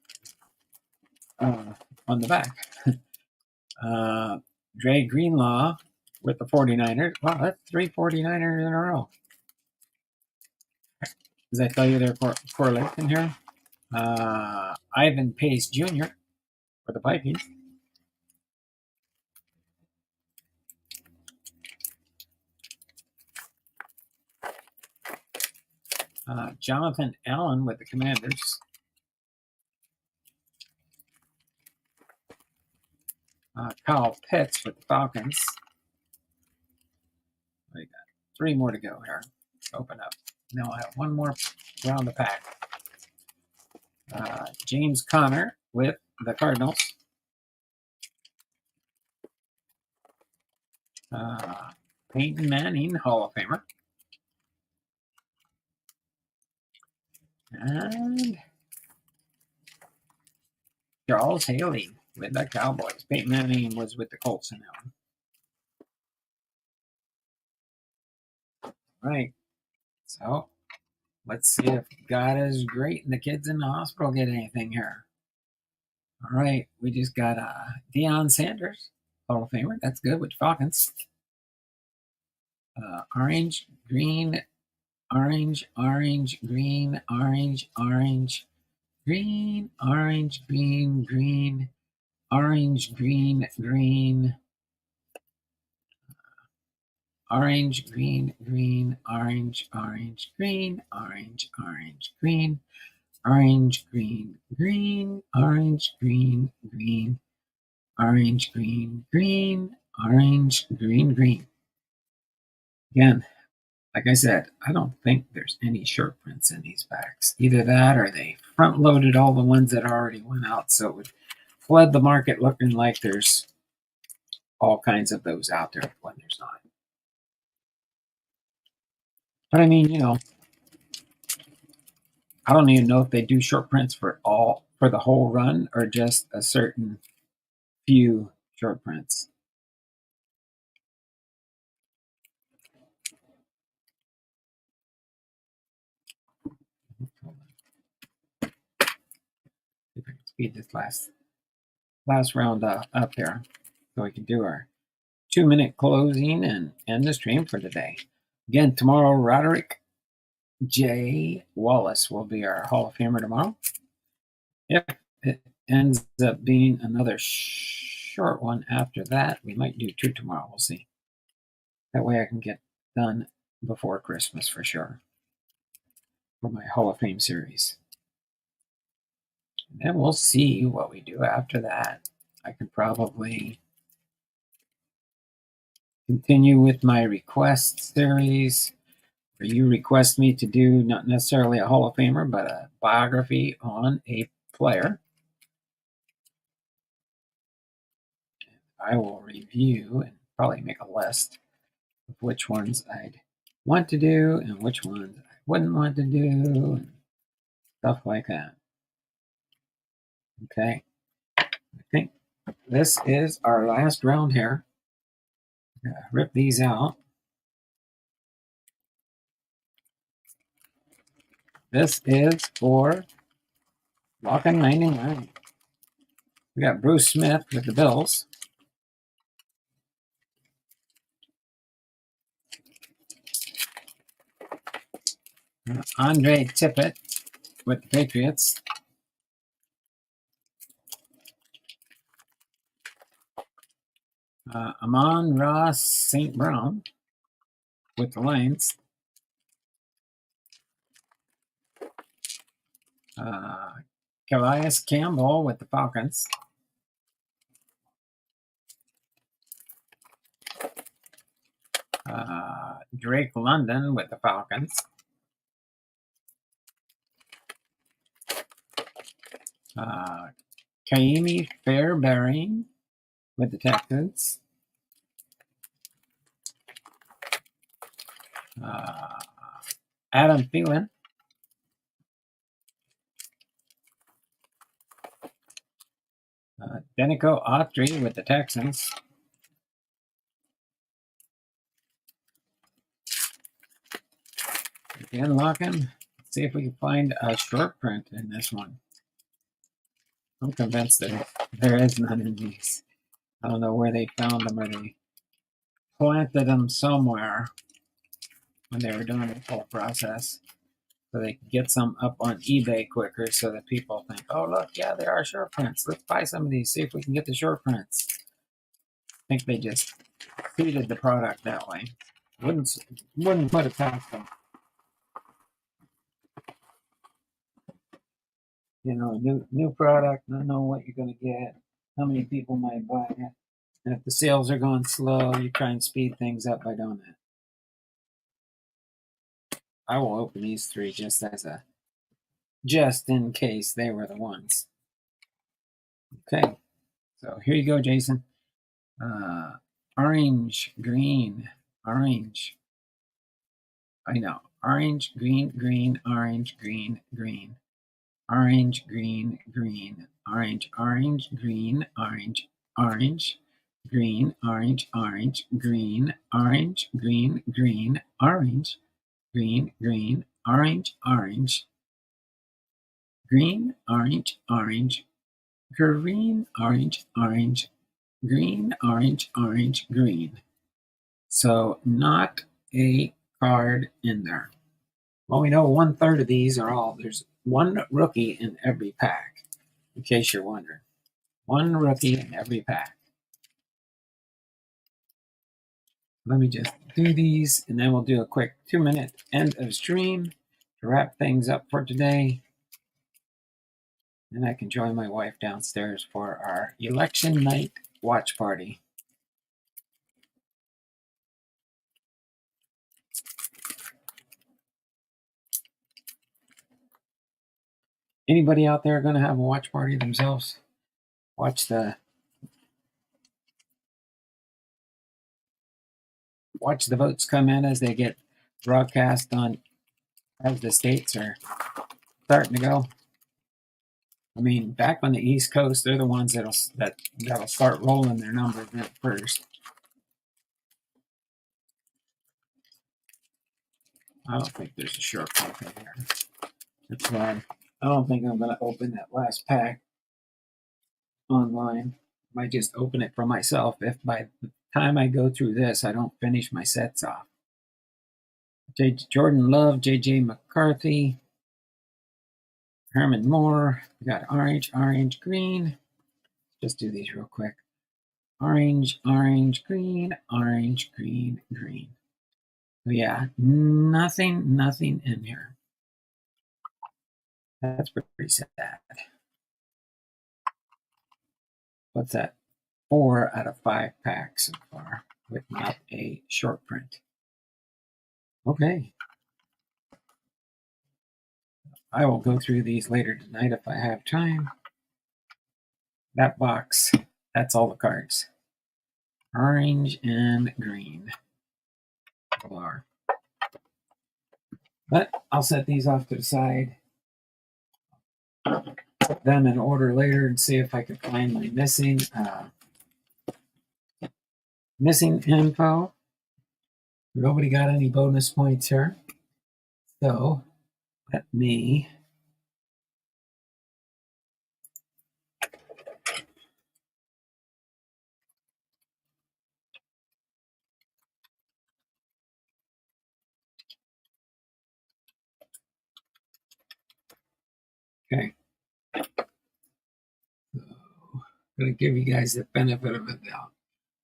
On the back. Dre Greenlaw with the 49ers. Wow, that's 3 49ers in a row. Does that tell you their correlation here? Ivan Pace Jr. for the Vikings. Jonathan Allen with the Commanders. Kyle Pitts with the Falcons. We got 3 more to go here. Open up. Now I have 1 more round the pack. James Conner with the Cardinals. Peyton Manning, Hall of Famer. And Charles Haley with the Cowboys. Peyton Manning was with the Colts in that one. Right. So let's see if God is great and the kids in the hospital get anything here. All right. We just got Deion Sanders, Hall of Famer. That's good with Falcons. Orange, green, orange, orange, green, orange, orange, green, orange, green, green, orange, green, green, orange, green, green, orange, orange, green, orange, orange, green, orange, green, green, orange, green, green, orange, green, green, orange, green, green. Again, like I said, I don't think there's any short prints in these packs. Either that or they front loaded all the ones that already went out, so it would flood the market looking like there's all kinds of those out there when there's not. But I mean, I don't even know if they do short prints for the whole run or just a certain few short prints. If I can speed this last round up there so we can do our 2-minute closing and end the stream for today. Again, tomorrow, Roderick J. Wallace will be our Hall of Famer tomorrow. If it ends up being another short one after that, we might do 2 tomorrow. We'll see. That way I can get done before Christmas for sure for my Hall of Fame series. And then we'll see what we do after that. I could probably continue with my request series where you request me to do not necessarily a Hall of Famer, but a biography on a player. I will review and probably make a list of which ones I'd want to do and which ones I wouldn't want to do and stuff like that. Okay, I think this is our last round here. Rip these out. This is for Lockin' 99. We got Bruce Smith with the Bills. Andre Tippett with the Patriots. Amon-Ra St. Brown with the Lions. Calais Campbell with the Falcons. Drake London with the Falcons. Kaimi Fairbairn with the Texans. Adam Thielen. Denico Autry with the Texans. Again, Lockin'. Let's see if we can find a short print in this one. I'm convinced that there is none in these. I don't know where they found them or they planted them somewhere when they were doing the whole process so they could get some up on eBay quicker so that people think, oh, look, yeah, there are short prints. Let's buy some of these, see if we can get the short prints. I think they just feeded the product that way. Wouldn't put it past them. You know, new product, not know what you're going to get, how many people might buy it. And if the sales are going slow, you try and speed things up by doing that. I will open these three just in case they were the ones. Okay, so here you go, Jason. Orange, green, orange. I know. Orange, green, green, orange, green, green. Orange, green, green, orange, orange, green, orange, orange, green, orange, orange, green, orange, green, green, orange, green, green, orange, orange, green, orange, orange, green, orange, orange, green, orange, orange, green. So not a card in there. Well, we know 1/3 of these are all, there's one rookie in every pack, in case you're wondering. One rookie in every pack. Let me just do these, and then we'll do a quick 2-minute end of stream to wrap things up for today. Then I can join my wife downstairs for our election night watch party. Anybody out there going to have a watch party themselves? Watch the votes come in as they get broadcast on as the states are starting to go. I mean, back on the East Coast, they're the ones that'll start rolling their numbers in first. I don't think there's a short print in here. That's why I don't think I'm going to open that last pack online. I might just open it for myself if by the time I go through this, I don't finish my sets off. Jordan Love, J.J. McCarthy, Herman Moore. We got orange, orange, green. Just do these real quick. Orange, orange, green, orange, green, green. So yeah, nothing in here. That's pretty sad. What's that? 4 out of 5 packs so far with not a short print. Okay. I will go through these later tonight if I have time. That box, that's all the cards. orange and green color. But I'll set these off to the side, put them in order later, and see if I can find my missing info. Nobody got any bonus points here, so let me okay. So I'm going to give you guys the benefit of the doubt.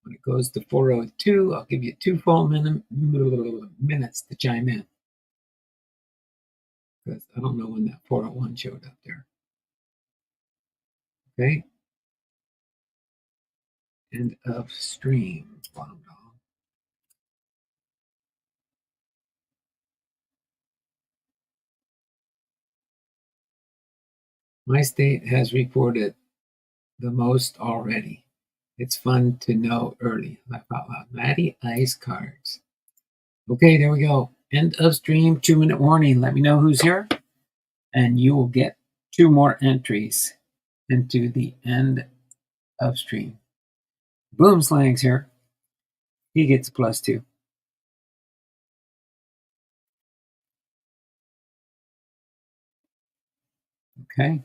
When it goes to 4:02, I'll give you 2 full minutes to chime in, because I don't know when that 4:01 showed up there. Okay. End of stream. My state has reported the most already. It's fun to know early. Laugh out loud. Matty Ice Cards. Okay, there we go. End of stream, 2-minute warning. Let me know who's here, and you will get 2 more entries into the end of stream. Boom Slang's here. He gets +2. Okay.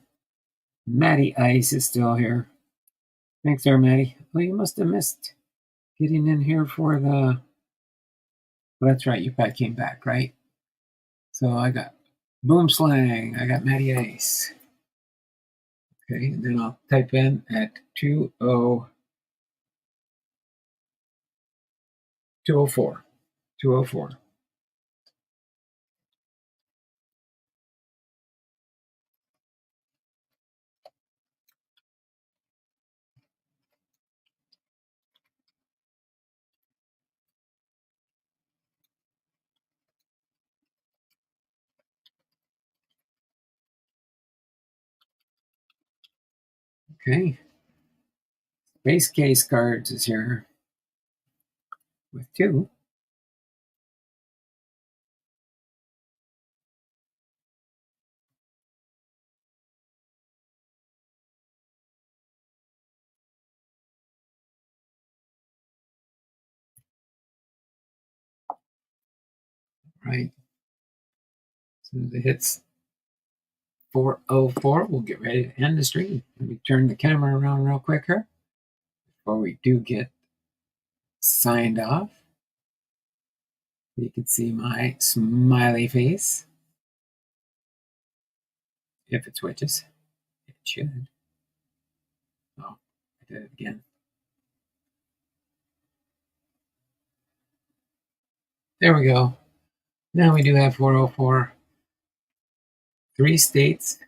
Matty Ice is still here. Thanks there, Matty. Well, you must have missed getting in here for the... Well, that's right. You probably came back, right? So I got Boom Slang. I got Matty Ice. Okay, and then I'll type in at 204. 204. Okay. Base Case Cards is here with 2. Right. As soon as it hits 4:04, we'll get ready to end the stream. Let me turn the camera around real quick here before we do get signed off. You can see my smiley face. If it switches, it should. Oh, I did it again. There we go. Now we do have 4:04. 3 states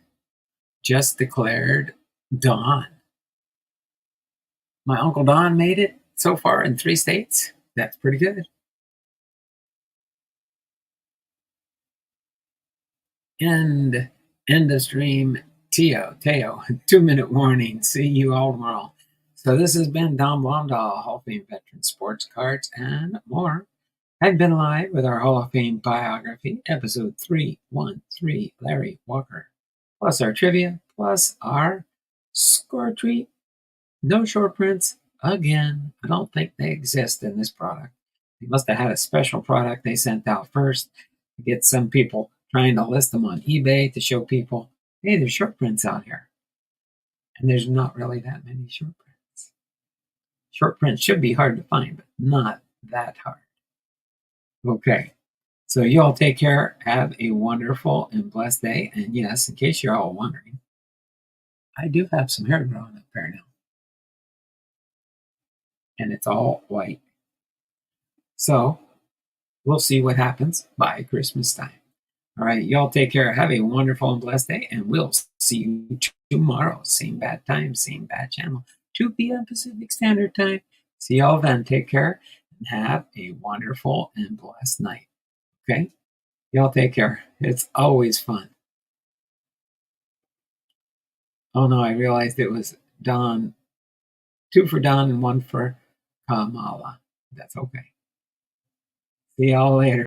just declared Don. My Uncle Don made it so far in 3 states. That's pretty good. End of stream. Teo, 2-minute warning. See you all tomorrow. So this has been Don Blomdahl, Hall of Fame veteran, sports cards, and more. I've been live with our Hall of Fame biography, episode 313, Larry Walker, plus our trivia, plus our score treat. No short prints again. I don't think they exist in this product. They must have had a special product they sent out first to get some people trying to list them on eBay to show people, hey, there's short prints out here. And there's not really that many short prints. Short prints should be hard to find, but not that hard. Okay, so you all take care. Have a wonderful and blessed day. And yes, in case you're all wondering, I do have some hair growing up there now. And it's all white. So we'll see what happens by Christmas time. All right, y'all take care. Have a wonderful and blessed day. And we'll see you tomorrow. Same bad time, same bad channel. 2 p.m. Pacific Standard Time. See y'all then. Take care. And have a wonderful and blessed night. Okay? Y'all take care. It's always fun. Oh no, I realized it was Don. 2 for Don and 1 for Kamala. That's okay. See y'all later.